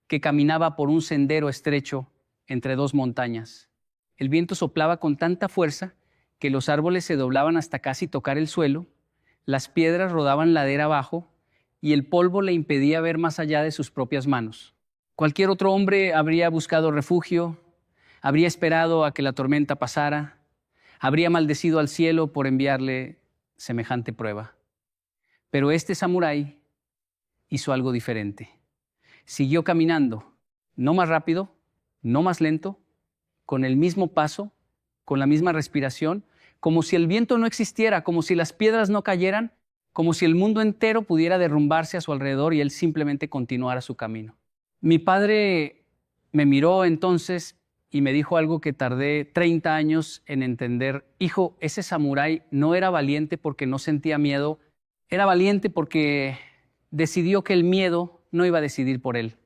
que caminaba por un sendero estrecho entre 2 montañas. El viento soplaba con tanta fuerza que los árboles se doblaban hasta casi tocar el suelo, las piedras rodaban ladera abajo y el polvo le impedía ver más allá de sus propias manos. Cualquier otro hombre habría buscado refugio, habría esperado a que la tormenta pasara, habría maldecido al cielo por enviarle semejante prueba. Pero este samurái hizo algo diferente. Siguió caminando, no más rápido, no más lento, con el mismo paso, con la misma respiración, como si el viento no existiera, como si las piedras no cayeran, como si el mundo entero pudiera derrumbarse a su alrededor y él simplemente continuara su camino. Mi padre me miró entonces y me dijo algo que tardé 30 años en entender. Hijo, ese samurái no era valiente porque no sentía miedo, era valiente porque decidió que el miedo no iba a decidir por él.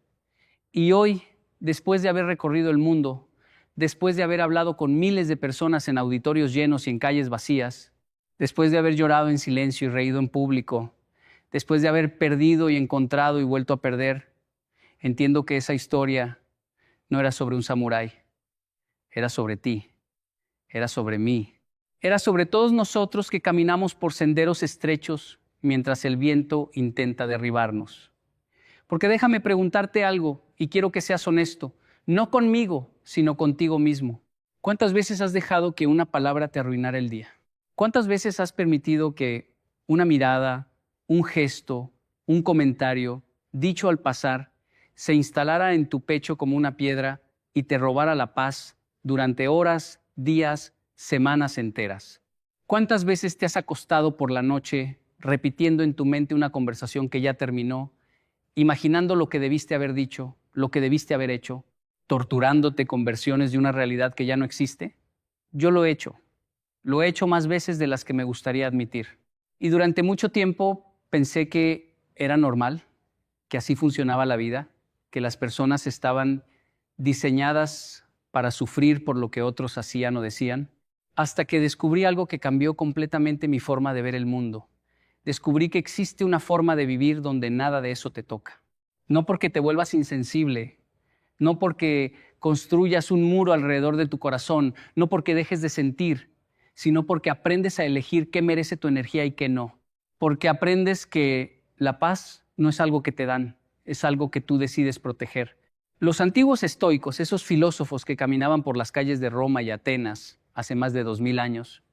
Y hoy, después de haber recorrido el mundo, después de haber hablado con miles de personas en auditorios llenos y en calles vacías, después de haber llorado en silencio y reído en público, después de haber perdido y encontrado y vuelto a perder, entiendo que esa historia no era sobre un samurái, era sobre ti, era sobre mí, era sobre todos nosotros que caminamos por senderos estrechos mientras el viento intenta derribarnos. Porque déjame preguntarte algo y quiero que seas honesto. No conmigo, sino contigo mismo. ¿Cuántas veces has dejado que una palabra te arruinara el día? ¿Cuántas veces has permitido que una mirada, un gesto, un comentario, dicho al pasar, se instalara en tu pecho como una piedra y te robara la paz durante horas, días, semanas enteras? ¿Cuántas veces te has acostado por la noche repitiendo en tu mente una conversación que ya terminó, imaginando lo que debiste haber dicho, lo que debiste haber hecho, torturándote con versiones de una realidad que ya no existe? Yo lo he hecho más veces de las que me gustaría admitir. Y durante mucho tiempo pensé que era normal, que así funcionaba la vida, que las personas estaban diseñadas para sufrir por lo que otros hacían o decían, hasta que descubrí algo que cambió completamente mi forma de ver el mundo. Descubrí que existe una forma de vivir donde nada de eso te toca. No porque te vuelvas insensible, no porque construyas un muro alrededor de tu corazón, no porque dejes de sentir, sino porque aprendes a elegir qué merece tu energía y qué no. Porque aprendes que la paz no es algo que te dan, es algo que tú decides proteger. Los antiguos estoicos, esos filósofos que caminaban por las calles de Roma y Atenas hace más de 2000 años,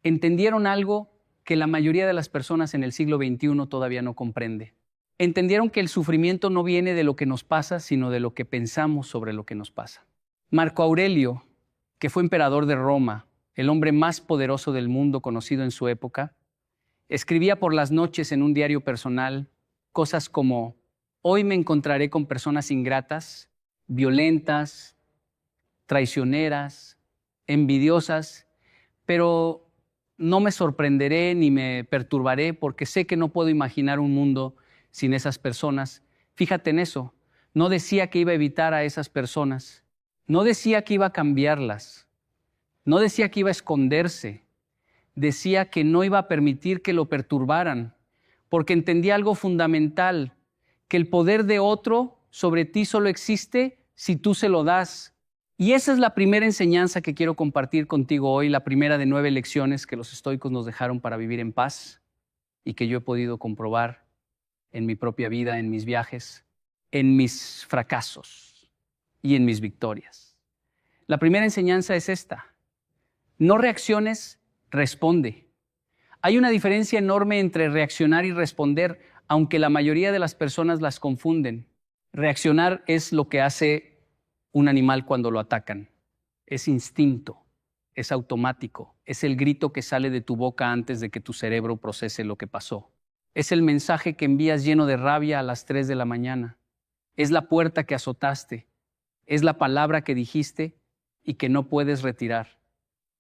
entendieron algo que la mayoría de las personas en el siglo XXI todavía no comprende. Entendieron que el sufrimiento no viene de lo que nos pasa, sino de lo que pensamos sobre lo que nos pasa. Marco Aurelio, que fue emperador de Roma, el hombre más poderoso del mundo conocido en su época, escribía por las noches en un diario personal cosas como: Hoy me encontraré con personas ingratas, violentas, traicioneras, envidiosas, pero no me sorprenderé ni me perturbaré porque sé que no puedo imaginar un mundo sin esas personas. Fíjate en eso. No decía que iba a evitar a esas personas. No decía que iba a cambiarlas. No decía que iba a esconderse. Decía que no iba a permitir que lo perturbaran, porque entendía algo fundamental, que el poder de otro sobre ti solo existe si tú se lo das. Y esa es la primera enseñanza que quiero compartir contigo hoy, la primera de 9 lecciones que los estoicos nos dejaron para vivir en paz y que yo he podido comprobar en mi propia vida, en mis viajes, en mis fracasos y en mis victorias. La primera enseñanza es esta: no reacciones, responde. Hay una diferencia enorme entre reaccionar y responder, aunque la mayoría de las personas las confunden. Reaccionar es lo que hace un animal cuando lo atacan. Es instinto, es automático, es el grito que sale de tu boca antes de que tu cerebro procese lo que pasó. Es el mensaje que envías lleno de rabia a las 3 de la mañana. Es la puerta que azotaste. Es la palabra que dijiste y que no puedes retirar.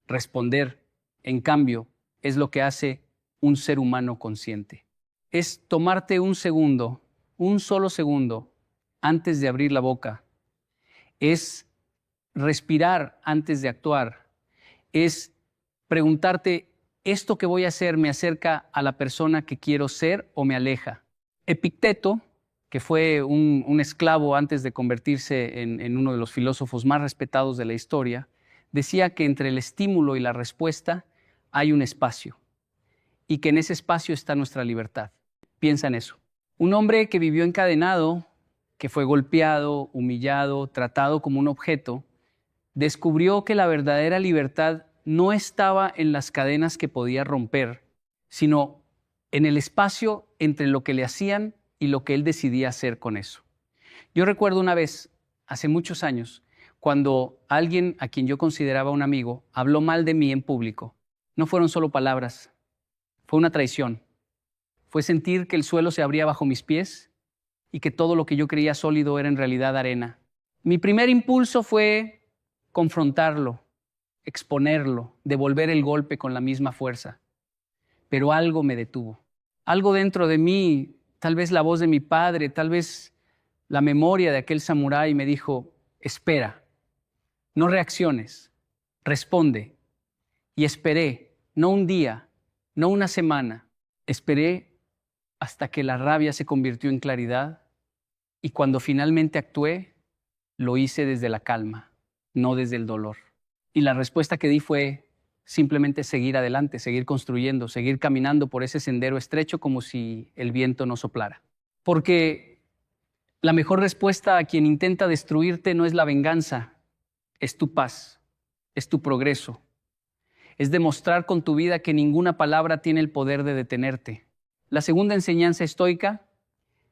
Responder, en cambio, es lo que hace un ser humano consciente. Es tomarte un segundo, un solo segundo, antes de abrir la boca. Es respirar antes de actuar. Es preguntarte, ¿esto que voy a hacer me acerca a la persona que quiero ser o me aleja? Epicteto, que fue un esclavo antes de convertirse en uno de los filósofos más respetados de la historia, decía que entre el estímulo y la respuesta hay un espacio y que en ese espacio está nuestra libertad. Piensa en eso. Un hombre que vivió encadenado, que fue golpeado, humillado, tratado como un objeto, descubrió que la verdadera libertad no estaba en las cadenas que podía romper, sino en el espacio entre lo que le hacían y lo que él decidía hacer con eso. Yo recuerdo una vez, hace muchos años, cuando alguien a quien yo consideraba un amigo habló mal de mí en público. No fueron solo palabras, fue una traición. Fue sentir que el suelo se abría bajo mis pies y que todo lo que yo creía sólido era en realidad arena. Mi primer impulso fue confrontarlo, exponerlo, devolver el golpe con la misma fuerza. Pero algo me detuvo. Algo dentro de mí, tal vez la voz de mi padre, tal vez la memoria de aquel samurái me dijo, espera, no reacciones, responde. Y esperé, no un día, no una semana, esperé hasta que la rabia se convirtió en claridad y cuando finalmente actué, lo hice desde la calma, no desde el dolor. Y la respuesta que di fue simplemente seguir adelante, seguir construyendo, seguir caminando por ese sendero estrecho como si el viento no soplara. Porque la mejor respuesta a quien intenta destruirte no es la venganza, es tu paz, es tu progreso. Es demostrar con tu vida que ninguna palabra tiene el poder de detenerte. La segunda enseñanza estoica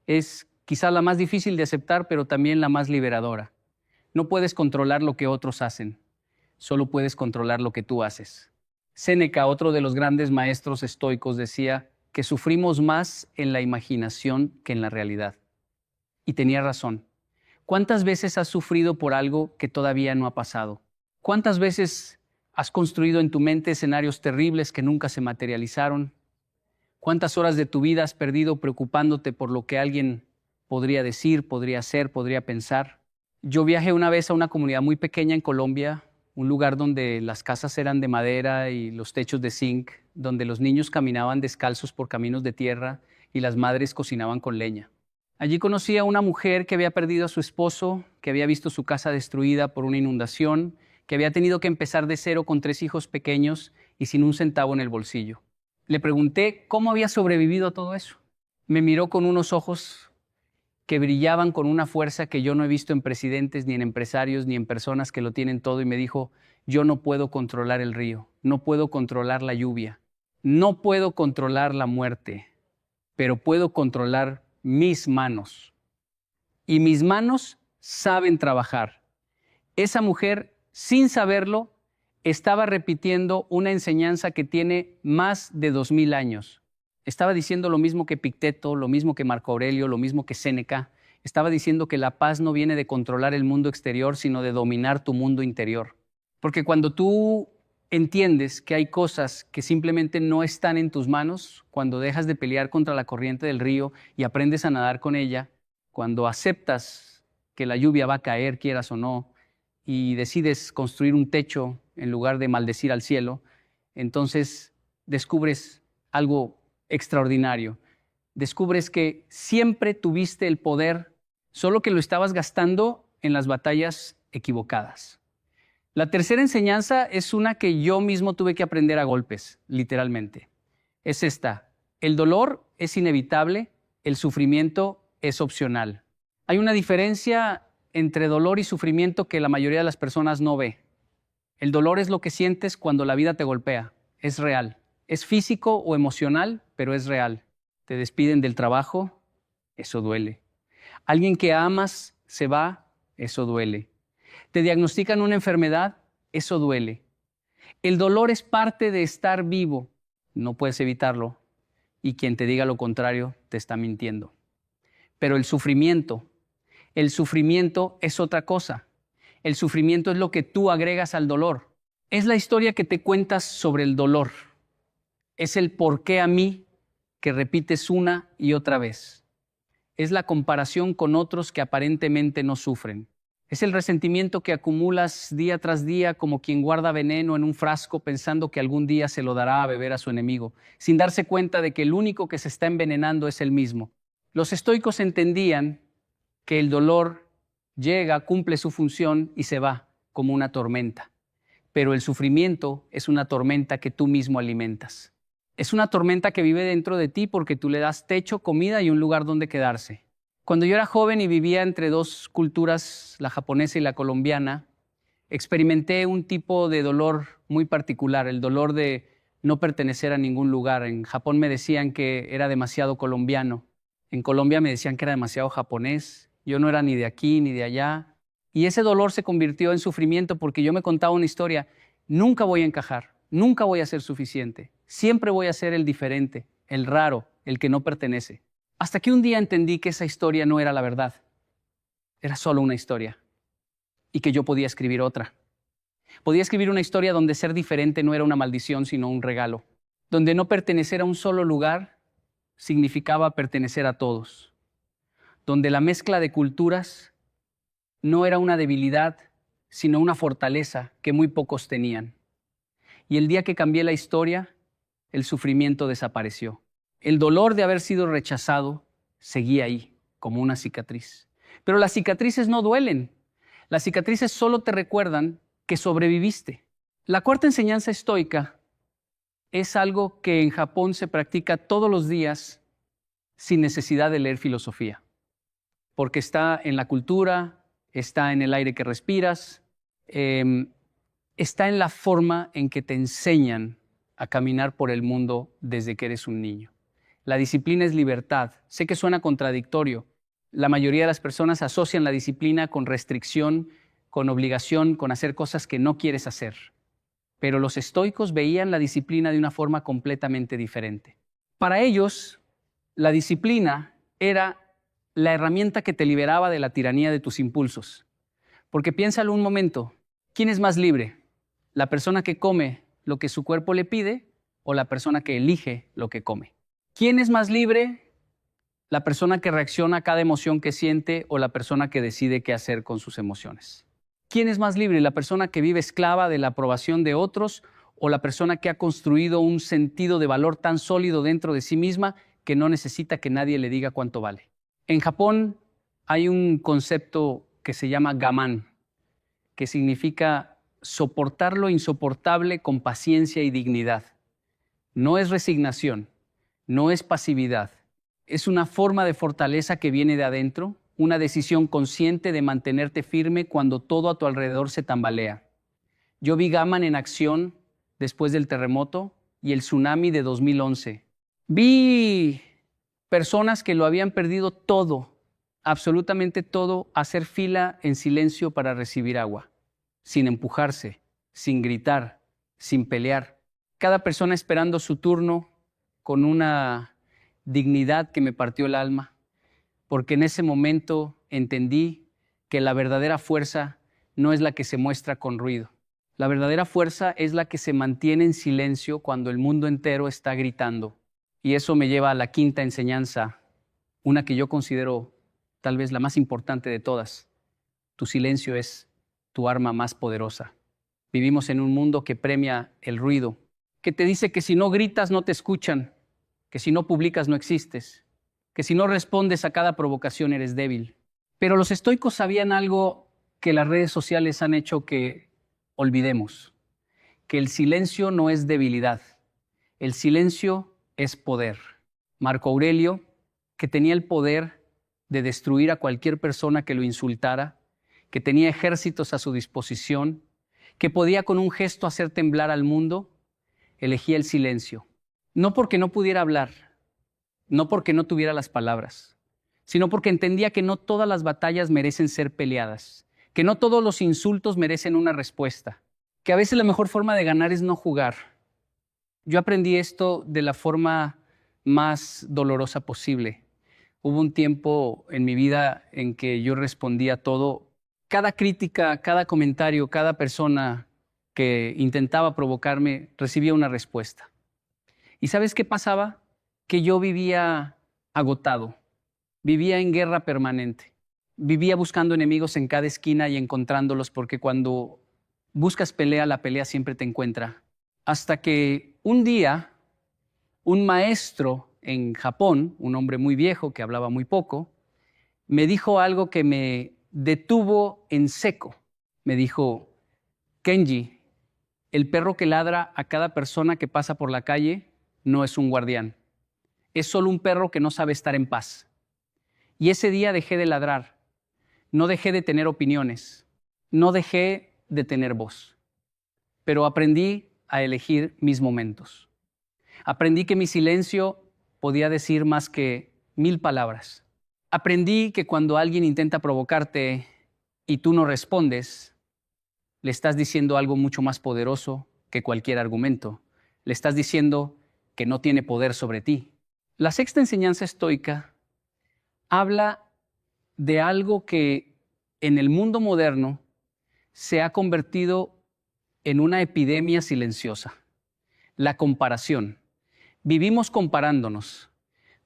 es quizá la más difícil de aceptar, pero también la más liberadora. No puedes controlar lo que otros hacen, solo puedes controlar lo que tú haces. Séneca, otro de los grandes maestros estoicos, decía que sufrimos más en la imaginación que en la realidad. Y tenía razón. ¿Cuántas veces has sufrido por algo que todavía no ha pasado? ¿Cuántas veces has construido en tu mente escenarios terribles que nunca se materializaron? ¿Cuántas horas de tu vida has perdido preocupándote por lo que alguien podría decir, podría hacer, podría pensar? Yo viajé una vez a una comunidad muy pequeña en Colombia, un lugar donde las casas eran de madera y los techos de zinc, donde los niños caminaban descalzos por caminos de tierra y las madres cocinaban con leña. Allí conocí a una mujer que había perdido a su esposo, que había visto su casa destruida por una inundación, que había tenido que empezar de cero con 3 hijos pequeños y sin un centavo en el bolsillo. Le pregunté cómo había sobrevivido a todo eso. Me miró con unos ojos que brillaban con una fuerza que yo no he visto en presidentes, ni en empresarios, ni en personas que lo tienen todo, y me dijo, yo no puedo controlar el río, no puedo controlar la lluvia, no puedo controlar la muerte, pero puedo controlar mis manos. Y mis manos saben trabajar. Esa mujer, sin saberlo, estaba repitiendo una enseñanza que tiene más de 2000 años. Estaba diciendo lo mismo que Epicteto, lo mismo que Marco Aurelio, lo mismo que Séneca. Estaba diciendo que la paz no viene de controlar el mundo exterior, sino de dominar tu mundo interior. Porque cuando tú entiendes que hay cosas que simplemente no están en tus manos, cuando dejas de pelear contra la corriente del río y aprendes a nadar con ella, cuando aceptas que la lluvia va a caer, quieras o no, y decides construir un techo en lugar de maldecir al cielo, entonces descubres algo extraordinario. Descubres que siempre tuviste el poder, solo que lo estabas gastando en las batallas equivocadas. La tercera enseñanza es una que yo mismo tuve que aprender a golpes, literalmente. Es esta: el dolor es inevitable, el sufrimiento es opcional. Hay una diferencia entre dolor y sufrimiento que la mayoría de las personas no ve. El dolor es lo que sientes cuando la vida te golpea, es real. Es físico o emocional, pero es real. Te despiden del trabajo, eso duele. Alguien que amas se va, eso duele. Te diagnostican una enfermedad, eso duele. El dolor es parte de estar vivo, no puedes evitarlo, y quien te diga lo contrario te está mintiendo. Pero el sufrimiento es otra cosa. El sufrimiento es lo que tú agregas al dolor. Es la historia que te cuentas sobre el dolor. Es el por qué a mí que repites una y otra vez. Es la comparación con otros que aparentemente no sufren. Es el resentimiento que acumulas día tras día como quien guarda veneno en un frasco pensando que algún día se lo dará a beber a su enemigo, sin darse cuenta de que el único que se está envenenando es él mismo. Los estoicos entendían que el dolor llega, cumple su función y se va como una tormenta. Pero el sufrimiento es una tormenta que tú mismo alimentas. Es una tormenta que vive dentro de ti porque tú le das techo, comida y un lugar donde quedarse. Cuando yo era joven y vivía entre dos culturas, la japonesa y la colombiana, experimenté un tipo de dolor muy particular, el dolor de no pertenecer a ningún lugar. En Japón me decían que era demasiado colombiano. En Colombia me decían que era demasiado japonés. Yo no era ni de aquí ni de allá. Y ese dolor se convirtió en sufrimiento porque yo me contaba una historia. Nunca voy a encajar, nunca voy a ser suficiente. Siempre voy a ser el diferente, el raro, el que no pertenece. Hasta que un día entendí que esa historia no era la verdad. Era solo una historia. Y que yo podía escribir otra. Podía escribir una historia donde ser diferente no era una maldición, sino un regalo. Donde no pertenecer a un solo lugar significaba pertenecer a todos. Donde la mezcla de culturas no era una debilidad, sino una fortaleza que muy pocos tenían. Y el día que cambié la historia, el sufrimiento desapareció. El dolor de haber sido rechazado seguía ahí, como una cicatriz. Pero las cicatrices no duelen. Las cicatrices solo te recuerdan que sobreviviste. La cuarta enseñanza estoica es algo que en Japón se practica todos los días sin necesidad de leer filosofía. Porque está en la cultura, está en el aire que respiras, está en la forma en que te enseñan a caminar por el mundo desde que eres un niño. La disciplina es libertad. Sé que suena contradictorio. La mayoría de las personas asocian la disciplina con restricción, con obligación, con hacer cosas que no quieres hacer. Pero los estoicos veían la disciplina de una forma completamente diferente. Para ellos, la disciplina era la herramienta que te liberaba de la tiranía de tus impulsos. Porque piénsalo un momento, ¿quién es más libre? ¿La persona que come lo que su cuerpo le pide o la persona que elige lo que come? ¿Quién es más libre? ¿La persona que reacciona a cada emoción que siente o la persona que decide qué hacer con sus emociones? ¿Quién es más libre? ¿La persona que vive esclava de la aprobación de otros o la persona que ha construido un sentido de valor tan sólido dentro de sí misma que no necesita que nadie le diga cuánto vale? En Japón hay un concepto que se llama gaman, que significa soportar lo insoportable con paciencia y dignidad. No es resignación, no es pasividad. Es una forma de fortaleza que viene de adentro, una decisión consciente de mantenerte firme cuando todo a tu alrededor se tambalea. Yo vi gaman en acción después del terremoto y el tsunami de 2011. Vi personas que lo habían perdido todo, absolutamente todo, hacer fila en silencio para recibir agua, sin empujarse, sin gritar, sin pelear. Cada persona esperando su turno con una dignidad que me partió el alma, porque en ese momento entendí que la verdadera fuerza no es la que se muestra con ruido. La verdadera fuerza es la que se mantiene en silencio cuando el mundo entero está gritando. Y eso me lleva a la quinta enseñanza, una que yo considero tal vez la más importante de todas. Tu silencio es tu arma más poderosa. Vivimos en un mundo que premia el ruido, que te dice que si no gritas no te escuchan, que si no publicas no existes, que si no respondes a cada provocación eres débil. Pero los estoicos sabían algo que las redes sociales han hecho que olvidemos, que el silencio no es debilidad, el silencio es poder. Marco Aurelio, que tenía el poder de destruir a cualquier persona que lo insultara, que tenía ejércitos a su disposición, que podía con un gesto hacer temblar al mundo, elegía el silencio. No porque no pudiera hablar, no porque no tuviera las palabras, sino porque entendía que no todas las batallas merecen ser peleadas, que no todos los insultos merecen una respuesta, que a veces la mejor forma de ganar es no jugar. Yo aprendí esto de la forma más dolorosa posible. Hubo un tiempo en mi vida en que yo respondía todo. Cada crítica, cada comentario, cada persona que intentaba provocarme recibía una respuesta. ¿Y sabes qué pasaba? Que yo vivía agotado, vivía en guerra permanente, vivía buscando enemigos en cada esquina y encontrándolos, porque cuando buscas pelea, la pelea siempre te encuentra. Hasta que un día, un maestro en Japón, un hombre muy viejo que hablaba muy poco, me dijo algo que me detuvo en seco. Me dijo: Kenji, el perro que ladra a cada persona que pasa por la calle no es un guardián. Es solo un perro que no sabe estar en paz. Y ese día dejé de ladrar. No dejé de tener opiniones. No dejé de tener voz. Pero aprendí a elegir mis momentos. Aprendí que mi silencio podía decir más que 1000 palabras. Aprendí que cuando alguien intenta provocarte y tú no respondes, le estás diciendo algo mucho más poderoso que cualquier argumento. Le estás diciendo que no tiene poder sobre ti. La sexta enseñanza estoica habla de algo que en el mundo moderno se ha convertido en una epidemia silenciosa: la comparación. Vivimos comparándonos.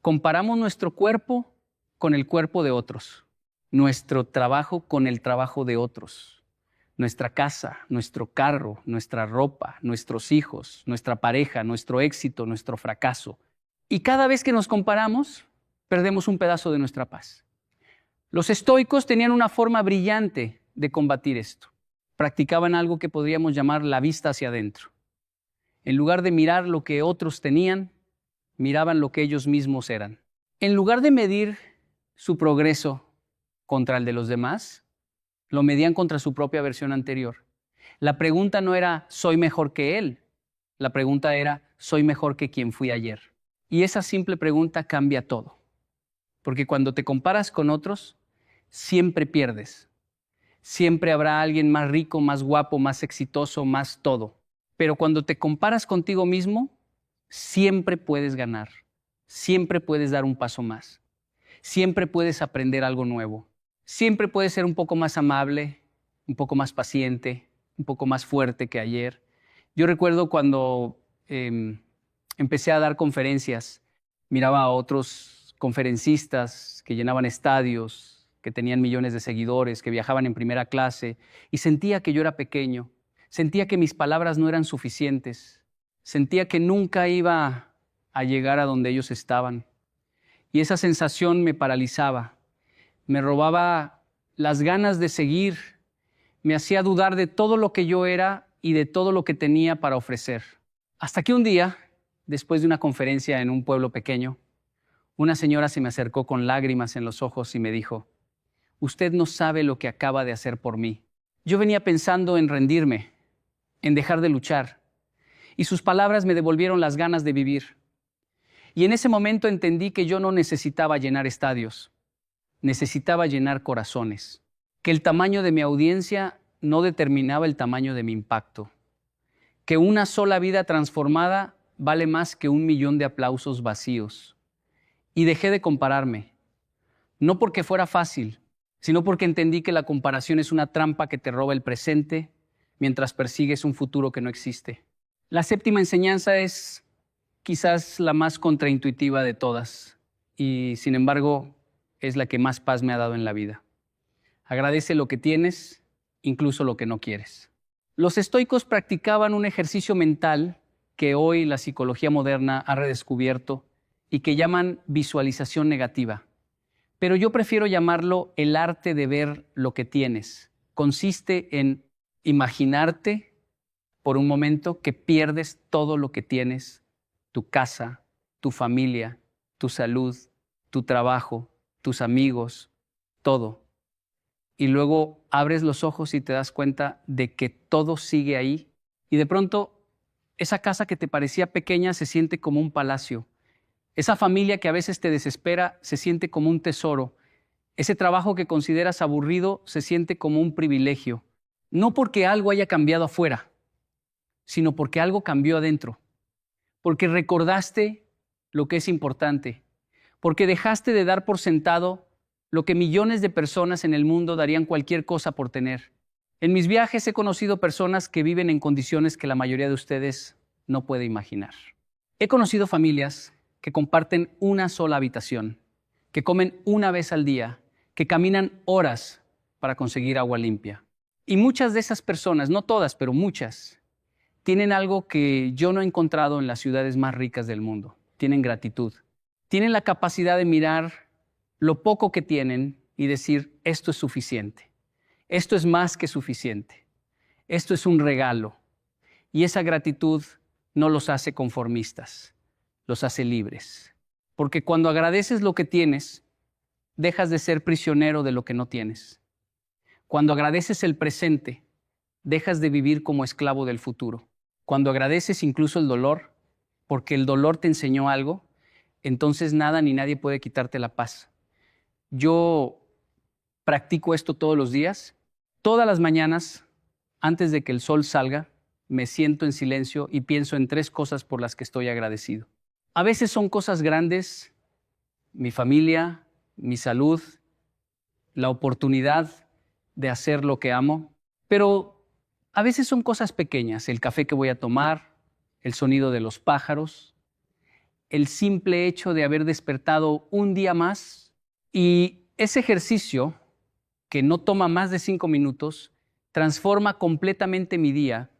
Comparamos nuestro cuerpo con el cuerpo de otros, nuestro trabajo con el trabajo de otros, nuestra casa, nuestro carro, nuestra ropa, nuestros hijos, nuestra pareja, nuestro éxito, nuestro fracaso. Y cada vez que nos comparamos, perdemos un pedazo de nuestra paz. Los estoicos tenían una forma brillante de combatir esto. Practicaban algo que podríamos llamar la vista hacia adentro. En lugar de mirar lo que otros tenían, miraban lo que ellos mismos eran. En lugar de medir su progreso contra el de los demás, lo medían contra su propia versión anterior. La pregunta no era ¿soy mejor que él? La pregunta era ¿soy mejor que quien fui ayer? Y esa simple pregunta cambia todo. Porque cuando te comparas con otros, siempre pierdes. Siempre habrá alguien más rico, más guapo, más exitoso, más todo. Pero cuando te comparas contigo mismo, siempre puedes ganar. Siempre puedes dar un paso más. Siempre puedes aprender algo nuevo. Siempre puedes ser un poco más amable, un poco más paciente, un poco más fuerte que ayer. Yo recuerdo cuando empecé a dar conferencias, miraba a otros conferencistas que llenaban estadios, que tenían millones de seguidores, que viajaban en primera clase, y sentía que yo era pequeño. Sentía que mis palabras no eran suficientes. Sentía que nunca iba a llegar a donde ellos estaban. Y esa sensación me paralizaba. Me robaba las ganas de seguir. Me hacía dudar de todo lo que yo era y de todo lo que tenía para ofrecer. Hasta que un día, después de una conferencia en un pueblo pequeño, una señora se me acercó con lágrimas en los ojos y me dijo: «Usted no sabe lo que acaba de hacer por mí». Yo venía pensando en rendirme, en dejar de luchar, y sus palabras me devolvieron las ganas de vivir. Y en ese momento entendí que yo no necesitaba llenar estadios, necesitaba llenar corazones, que el tamaño de mi audiencia no determinaba el tamaño de mi impacto, que una sola vida transformada vale más que 1.000.000 de aplausos vacíos. Y dejé de compararme, no porque fuera fácil, sino porque entendí que la comparación es una trampa que te roba el presente mientras persigues un futuro que no existe. La séptima enseñanza es quizás la más contraintuitiva de todas y, sin embargo, es la que más paz me ha dado en la vida. Agradece lo que tienes, incluso lo que no quieres. Los estoicos practicaban un ejercicio mental que hoy la psicología moderna ha redescubierto y que llaman visualización negativa. Pero yo prefiero llamarlo el arte de ver lo que tienes. Consiste en imaginarte por un momento que pierdes todo lo que tienes, tu casa, tu familia, tu salud, tu trabajo, tus amigos, todo. Y luego abres los ojos y te das cuenta de que todo sigue ahí. Y de pronto, esa casa que te parecía pequeña se siente como un palacio. Esa familia que a veces te desespera se siente como un tesoro. Ese trabajo que consideras aburrido se siente como un privilegio. No porque algo haya cambiado afuera, sino porque algo cambió adentro. Porque recordaste lo que es importante. Porque dejaste de dar por sentado lo que millones de personas en el mundo darían cualquier cosa por tener. En mis viajes he conocido personas que viven en condiciones que la mayoría de ustedes no puede imaginar. He conocido familias que comparten una sola habitación, que comen una vez al día, que caminan horas para conseguir agua limpia. Y muchas de esas personas, no todas, pero muchas, tienen algo que yo no he encontrado en las ciudades más ricas del mundo. Tienen gratitud. Tienen la capacidad de mirar lo poco que tienen y decir, esto es suficiente. Esto es más que suficiente. Esto es un regalo. Y esa gratitud no los hace conformistas, los hace libres. Porque cuando agradeces lo que tienes, dejas de ser prisionero de lo que no tienes. Cuando agradeces el presente, dejas de vivir como esclavo del futuro. Cuando agradeces incluso el dolor, porque el dolor te enseñó algo, entonces nada ni nadie puede quitarte la paz. Yo practico esto todos los días. Todas las mañanas, antes de que el sol salga, me siento en silencio y pienso en 3 cosas por las que estoy agradecido. A veces son cosas grandes, mi familia, mi salud, la oportunidad de hacer lo que amo, pero a veces son cosas pequeñas, el café que voy a tomar, el sonido de los pájaros, el simple hecho de haber despertado un día más. Y ese ejercicio, que no toma más de 5 minutos, transforma completamente mi día,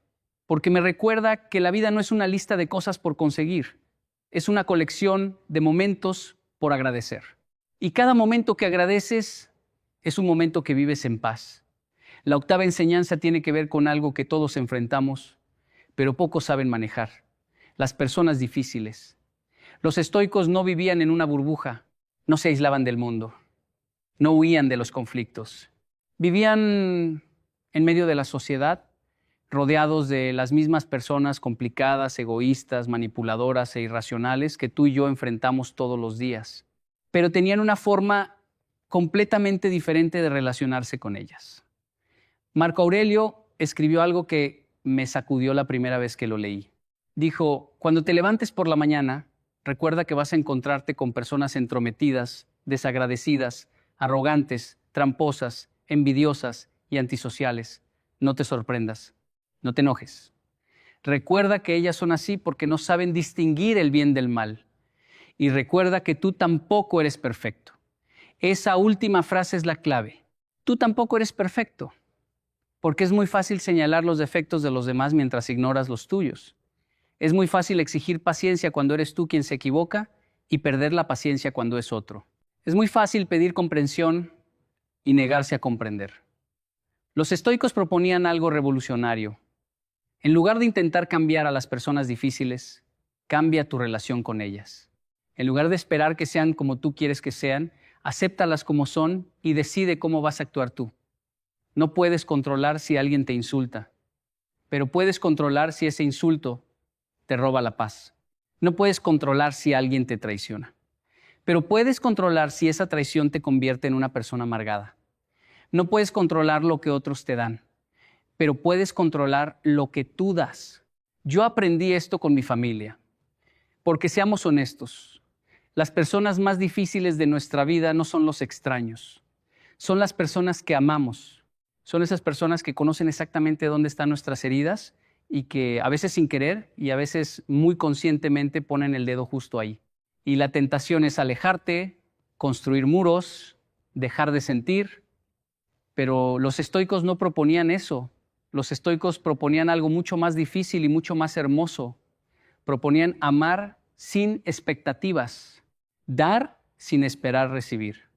porque me recuerda que la vida no es una lista de cosas por conseguir, es una colección de momentos por agradecer. Y cada momento que agradeces es un momento que vives en paz. La octava enseñanza tiene que ver con algo que todos enfrentamos, pero pocos saben manejar: las personas difíciles. Los estoicos no vivían en una burbuja, no se aislaban del mundo, no huían de los conflictos. Vivían en medio de la sociedad, rodeados de las mismas personas complicadas, egoístas, manipuladoras e irracionales que tú y yo enfrentamos todos los días. Pero tenían una forma completamente diferente de relacionarse con ellas. Marco Aurelio escribió algo que me sacudió la primera vez que lo leí. Dijo: cuando te levantes por la mañana, recuerda que vas a encontrarte con personas entrometidas, desagradecidas, arrogantes, tramposas, envidiosas y antisociales. No te sorprendas, no te enojes. Recuerda que ellas son así porque no saben distinguir el bien del mal. Y recuerda que tú tampoco eres perfecto. Esa última frase es la clave. Tú tampoco eres perfecto, porque es muy fácil señalar los defectos de los demás mientras ignoras los tuyos. Es muy fácil exigir paciencia cuando eres tú quien se equivoca y perder la paciencia cuando es otro. Es muy fácil pedir comprensión y negarse a comprender. Los estoicos proponían algo revolucionario. En lugar de intentar cambiar a las personas difíciles, cambia tu relación con ellas. En lugar de esperar que sean como tú quieres que sean, acéptalas como son y decide cómo vas a actuar tú. No puedes controlar si alguien te insulta, pero puedes controlar si ese insulto te roba la paz. No puedes controlar si alguien te traiciona, pero puedes controlar si esa traición te convierte en una persona amargada. No puedes controlar lo que otros te dan, pero puedes controlar lo que tú das. Yo aprendí esto con mi familia, porque seamos honestos, las personas más difíciles de nuestra vida no son los extraños, son las personas que amamos. Son esas personas que conocen exactamente dónde están nuestras heridas y que a veces sin querer y a veces muy conscientemente ponen el dedo justo ahí. Y la tentación es alejarte, construir muros, dejar de sentir. Pero los estoicos no proponían eso. Los estoicos proponían algo mucho más difícil y mucho más hermoso. Proponían amar sin expectativas, dar sin esperar recibir.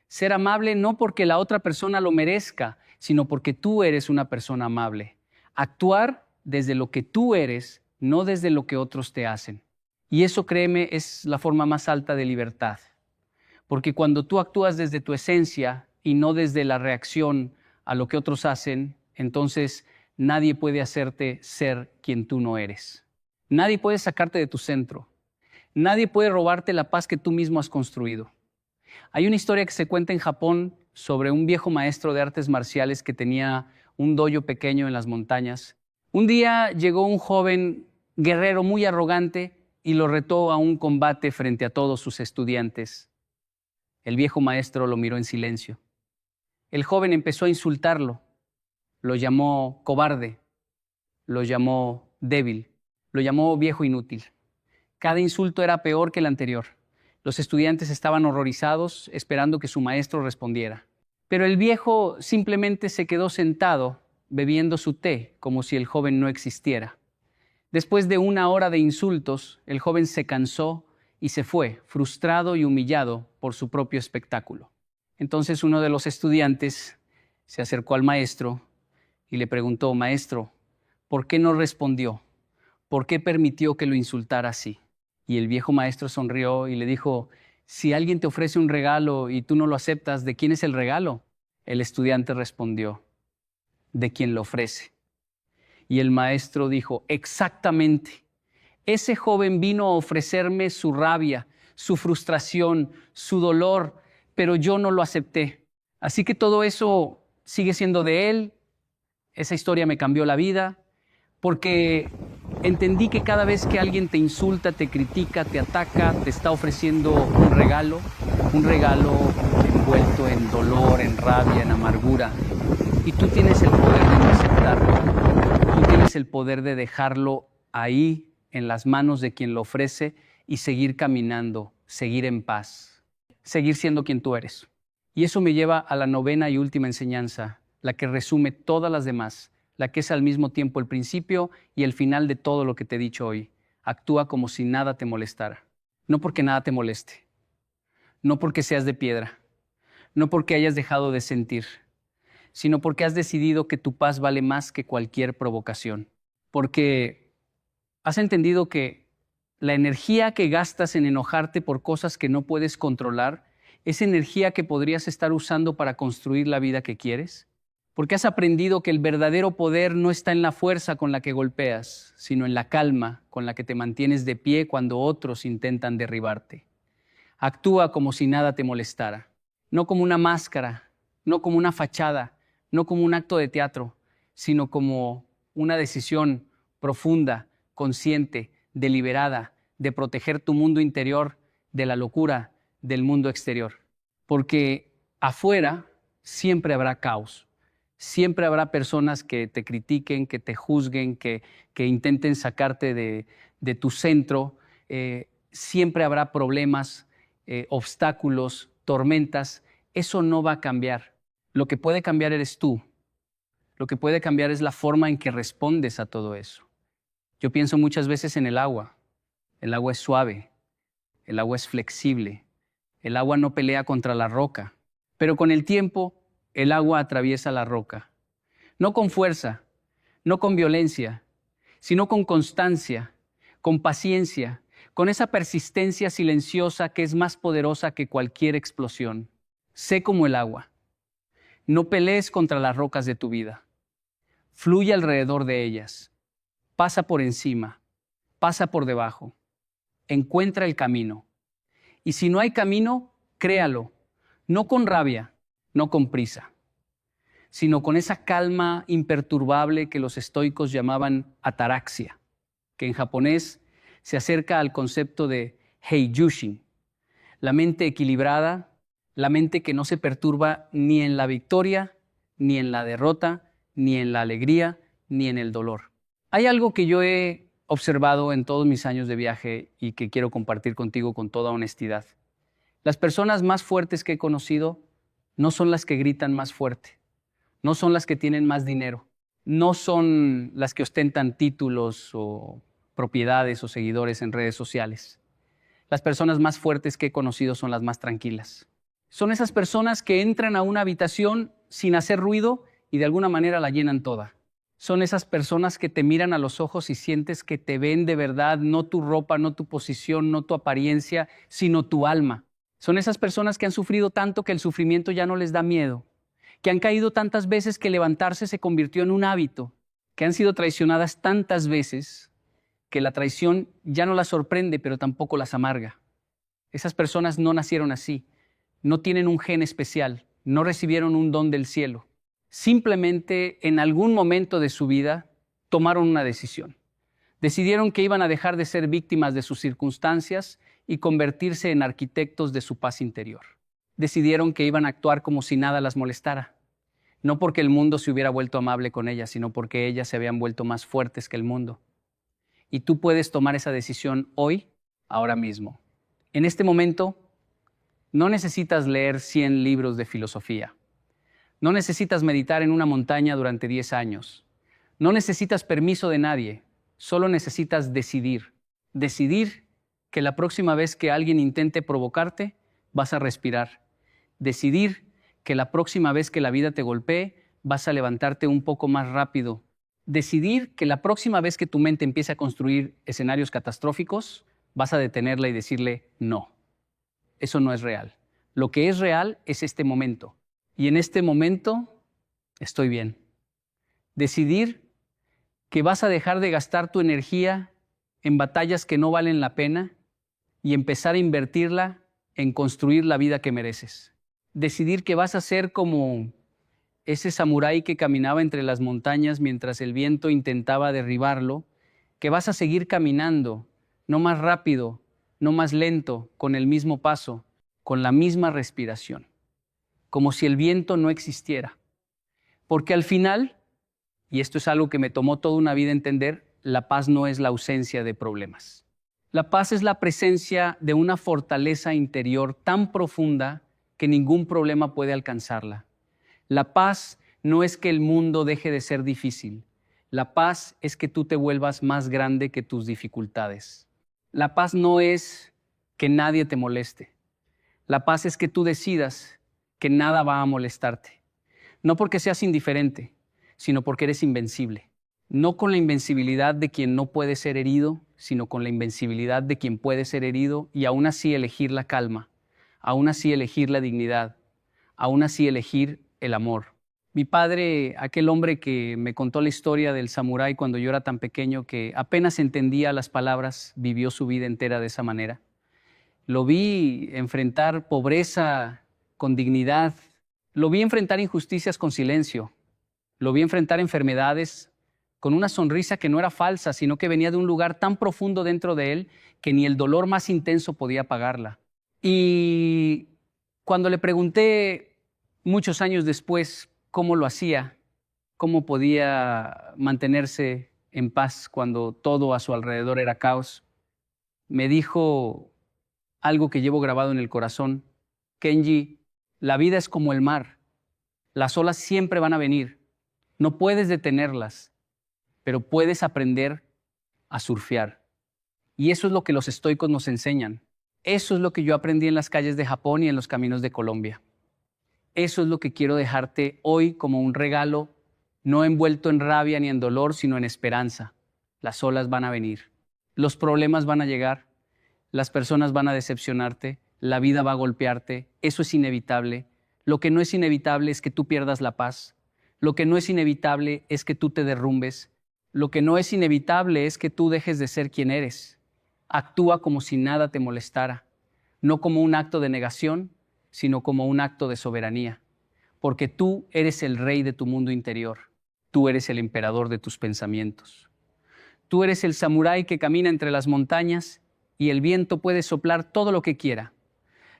Ser amable no porque la otra persona lo merezca, sino porque tú eres una persona amable. Actuar desde lo que tú eres, no desde lo que otros te hacen. Y eso, créeme, es la forma más alta de libertad. Porque cuando tú actúas desde tu esencia y no desde la reacción a lo que otros hacen, entonces nadie puede hacerte ser quien tú no eres. Nadie puede sacarte de tu centro. Nadie puede robarte la paz que tú mismo has construido. Hay una historia que se cuenta en Japón sobre un viejo maestro de artes marciales que tenía un dojo pequeño en las montañas. Un día llegó un joven guerrero muy arrogante y lo retó a un combate frente a todos sus estudiantes. El viejo maestro lo miró en silencio. El joven empezó a insultarlo. Lo llamó cobarde, lo llamó débil, lo llamó viejo inútil. Cada insulto era peor que el anterior. Los estudiantes estaban horrorizados, esperando que su maestro respondiera. Pero el viejo simplemente se quedó sentado, bebiendo su té, como si el joven no existiera. Después de 1 hora de insultos, el joven se cansó y se fue, frustrado y humillado por su propio espectáculo. Entonces uno de los estudiantes se acercó al maestro y le preguntó: «Maestro, ¿por qué no respondió? ¿Por qué permitió que lo insultara así?». Y el viejo maestro sonrió y le dijo: «Si alguien te ofrece un regalo y tú no lo aceptas, ¿de quién es el regalo?». El estudiante respondió: «De quien lo ofrece». Y el maestro dijo: «Exactamente. Ese joven vino a ofrecerme su rabia, su frustración, su dolor, pero yo no lo acepté. Así que todo eso sigue siendo de él. Esa historia me cambió la vida, porque entendí que cada vez que alguien te insulta, te critica, te ataca, te está ofreciendo un regalo envuelto en dolor, en rabia, en amargura. Y tú tienes el poder de no aceptarlo. Tú tienes el poder de dejarlo ahí, en las manos de quien lo ofrece, y seguir caminando, seguir en paz, seguir siendo quien tú eres. Y eso me lleva a la 9ª y última enseñanza, la que resume todas las demás, la que es al mismo tiempo el principio y el final de todo lo que te he dicho hoy. Actúa como si nada te molestara. No porque nada te moleste, no porque seas de piedra, no porque hayas dejado de sentir, sino porque has decidido que tu paz vale más que cualquier provocación. Porque has entendido que la energía que gastas en enojarte por cosas que no puedes controlar es energía que podrías estar usando para construir la vida que quieres. Porque has aprendido que el verdadero poder no está en la fuerza con la que golpeas, sino en la calma con la que te mantienes de pie cuando otros intentan derribarte. Actúa como si nada te molestara, no como una máscara, no como una fachada, no como un acto de teatro, sino como una decisión profunda, consciente, deliberada, de proteger tu mundo interior de la locura del mundo exterior. Porque afuera siempre habrá caos. Siempre habrá personas que te critiquen, que te juzguen, que intenten sacarte de tu centro. Siempre habrá problemas, obstáculos, tormentas. Eso no va a cambiar. Lo que puede cambiar eres tú. Lo que puede cambiar es la forma en que respondes a todo eso. Yo pienso muchas veces en el agua. El agua es suave. El agua es flexible. El agua no pelea contra la roca. Pero con el tiempo, el agua atraviesa la roca, no con fuerza, no con violencia, sino con constancia, con paciencia, con esa persistencia silenciosa que es más poderosa que cualquier explosión. Sé como el agua. No pelees contra las rocas de tu vida. Fluye alrededor de ellas. Pasa por encima. Pasa por debajo. Encuentra el camino. Y si no hay camino, créalo, no con rabia, no con prisa, sino con esa calma imperturbable que los estoicos llamaban ataraxia, que en japonés se acerca al concepto de heijushin, la mente equilibrada, La mente que no se perturba ni en la victoria, ni en la derrota, ni en la alegría, ni en el dolor. Hay algo que yo he observado en todos mis años de viaje y que quiero compartir contigo con toda honestidad. Las personas más fuertes que he conocido no son las que gritan más fuerte, no son las que tienen más dinero, no son las que ostentan títulos o propiedades o seguidores en redes sociales. Las personas más fuertes que he conocido son las más tranquilas. Son esas personas que entran a una habitación sin hacer ruido y de alguna manera la llenan toda. Son esas personas que te miran a los ojos y sientes que te ven de verdad, no tu ropa, no tu posición, no tu apariencia, sino tu alma. Son esas personas que han sufrido tanto que el sufrimiento ya no les da miedo, que han caído tantas veces que levantarse se convirtió en un hábito, que han sido traicionadas tantas veces que la traición ya no las sorprende, pero tampoco las amarga. Esas personas no nacieron así, no tienen un gen especial, no recibieron un don del cielo. Simplemente en algún momento de su vida tomaron una decisión. Decidieron que iban a dejar de ser víctimas de sus circunstancias y convertirse en arquitectos de su paz interior. Decidieron que iban a actuar como si nada las molestara. No porque el mundo se hubiera vuelto amable con ellas, sino porque ellas se habían vuelto más fuertes que el mundo. Y tú puedes tomar esa decisión hoy, ahora mismo. En este momento, no necesitas leer 100 libros de filosofía. No necesitas meditar en una montaña durante 10 años. No necesitas permiso de nadie. Solo necesitas decidir. Decidir que la próxima vez que alguien intente provocarte, vas a respirar. Decidir que la próxima vez que la vida te golpee, vas a levantarte un poco más rápido. Decidir que la próxima vez que tu mente empiece a construir escenarios catastróficos, vas a detenerla y decirle no. Eso no es real. Lo que es real es este momento. Y en este momento estoy bien. Decidir que vas a dejar de gastar tu energía en batallas que no valen la pena y empezar a invertirla en construir la vida que mereces. Decidir que vas a ser como ese samurái que caminaba entre las montañas mientras el viento intentaba derribarlo, que vas a seguir caminando, no más rápido, no más lento, con el mismo paso, con la misma respiración, como si el viento no existiera. Porque al final, y esto es algo que me tomó toda una vida entender, la paz no es la ausencia de problemas. La paz es la presencia de una fortaleza interior tan profunda que ningún problema puede alcanzarla. La paz no es que el mundo deje de ser difícil. La paz es que tú te vuelvas más grande que tus dificultades. La paz no es que nadie te moleste. La paz es que tú decidas que nada va a molestarte. No porque seas indiferente, sino porque eres invencible. No con la invencibilidad de quien no puede ser herido, sino con la invencibilidad de quien puede ser herido y aún así elegir la calma, aún así elegir la dignidad, aún así elegir el amor. Mi padre, aquel hombre que me contó la historia del samurái cuando yo era tan pequeño que apenas entendía las palabras, vivió su vida entera de esa manera. Lo vi enfrentar pobreza con dignidad, lo vi enfrentar injusticias con silencio, lo vi enfrentar enfermedades con una sonrisa que no era falsa, sino que venía de un lugar tan profundo dentro de él que ni el dolor más intenso podía apagarla. Y cuando le pregunté muchos años después cómo lo hacía, cómo podía mantenerse en paz cuando todo a su alrededor era caos, me dijo algo que llevo grabado en el corazón: Kenji, la vida es como el mar. Las olas siempre van a venir. No puedes detenerlas, pero puedes aprender a surfear. Y eso es lo que los estoicos nos enseñan. Eso es lo que yo aprendí en las calles de Japón y en los caminos de Colombia. Eso es lo que quiero dejarte hoy como un regalo, no envuelto en rabia ni en dolor, sino en esperanza. Las olas van a venir, los problemas van a llegar, las personas van a decepcionarte, la vida va a golpearte, eso es inevitable. Lo que no es inevitable es que tú pierdas la paz. Lo que no es inevitable es que tú te derrumbes. Lo que no es inevitable es que tú dejes de ser quien eres. Actúa como si nada te molestara, no como un acto de negación, sino como un acto de soberanía. Porque tú eres el rey de tu mundo interior. Tú eres el emperador de tus pensamientos. Tú eres el samurái que camina entre las montañas y el viento puede soplar todo lo que quiera.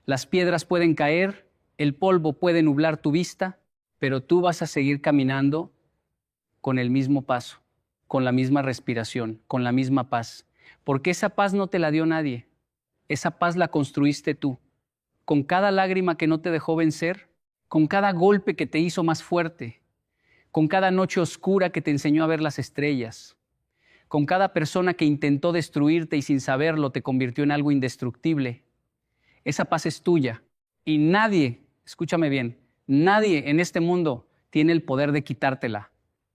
Las piedras pueden caer El polvo puede nublar tu vista, pero tú vas a seguir caminando con el mismo paso, con la misma respiración, con la misma paz. Porque esa paz no te la dio nadie. Esa paz la construiste tú. Con cada lágrima que no te dejó vencer, con cada golpe que te hizo más fuerte, con cada noche oscura que te enseñó a ver las estrellas, con cada persona que intentó destruirte y sin saberlo te convirtió en algo indestructible. Esa paz es tuya y nadie, escúchame bien, nadie en este mundo tiene el poder de quitártela,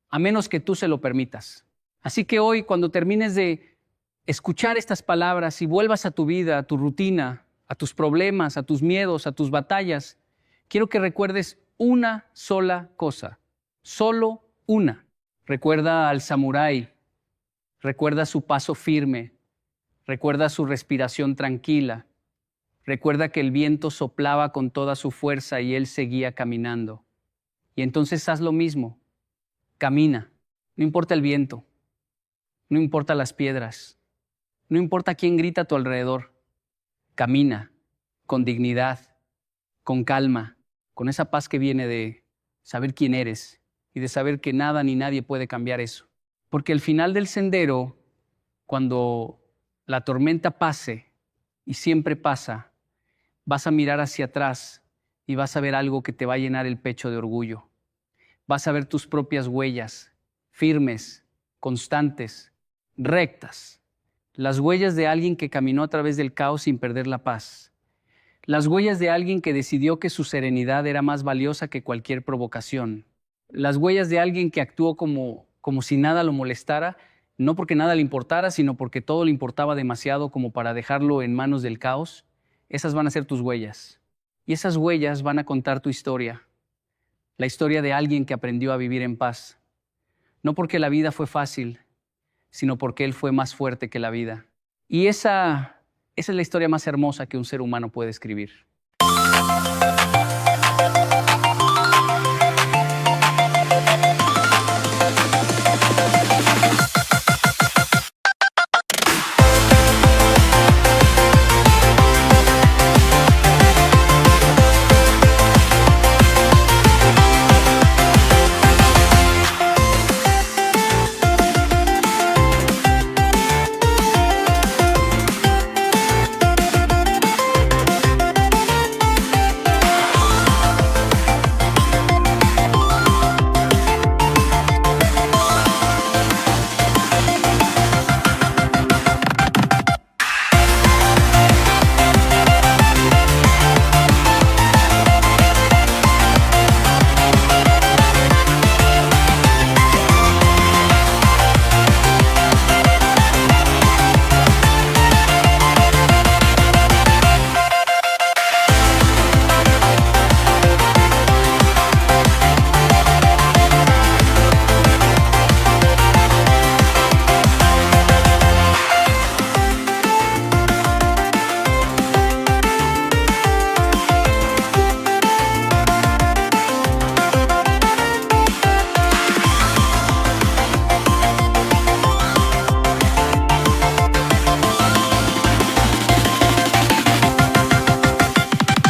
a menos que tú se lo permitas. Así que hoy, cuando termines de escuchar estas palabras y vuelvas a tu vida, a tu rutina, a tus problemas, a tus miedos, a tus batallas, quiero que recuerdes una sola cosa, solo una. Recuerda al samurái, recuerda su paso firme, recuerda su respiración tranquila, recuerda que el viento soplaba con toda su fuerza y él seguía caminando. Y entonces haz lo mismo, camina, no importa el viento, no importa las piedras, no importa quién grita a tu alrededor, camina con dignidad, con calma, con esa paz que viene de saber quién eres y de saber que nada ni nadie puede cambiar eso. Porque al final del sendero, cuando la tormenta pase, y siempre pasa, vas a mirar hacia atrás y vas a ver algo que te va a llenar el pecho de orgullo. Vas a ver tus propias huellas, firmes, constantes, rectas. Las huellas de alguien que caminó a través del caos sin perder la paz. Las huellas de alguien que decidió que su serenidad era más valiosa que cualquier provocación. Las huellas de alguien que actuó como si nada lo molestara, no porque nada le importara, sino porque todo le importaba demasiado como para dejarlo en manos del caos. Esas van a ser tus huellas. Y esas huellas van a contar tu historia. La historia de alguien que aprendió a vivir en paz. No porque la vida fue fácil, sino porque él fue más fuerte que la vida. Y esa es la historia más hermosa que un ser humano puede escribir.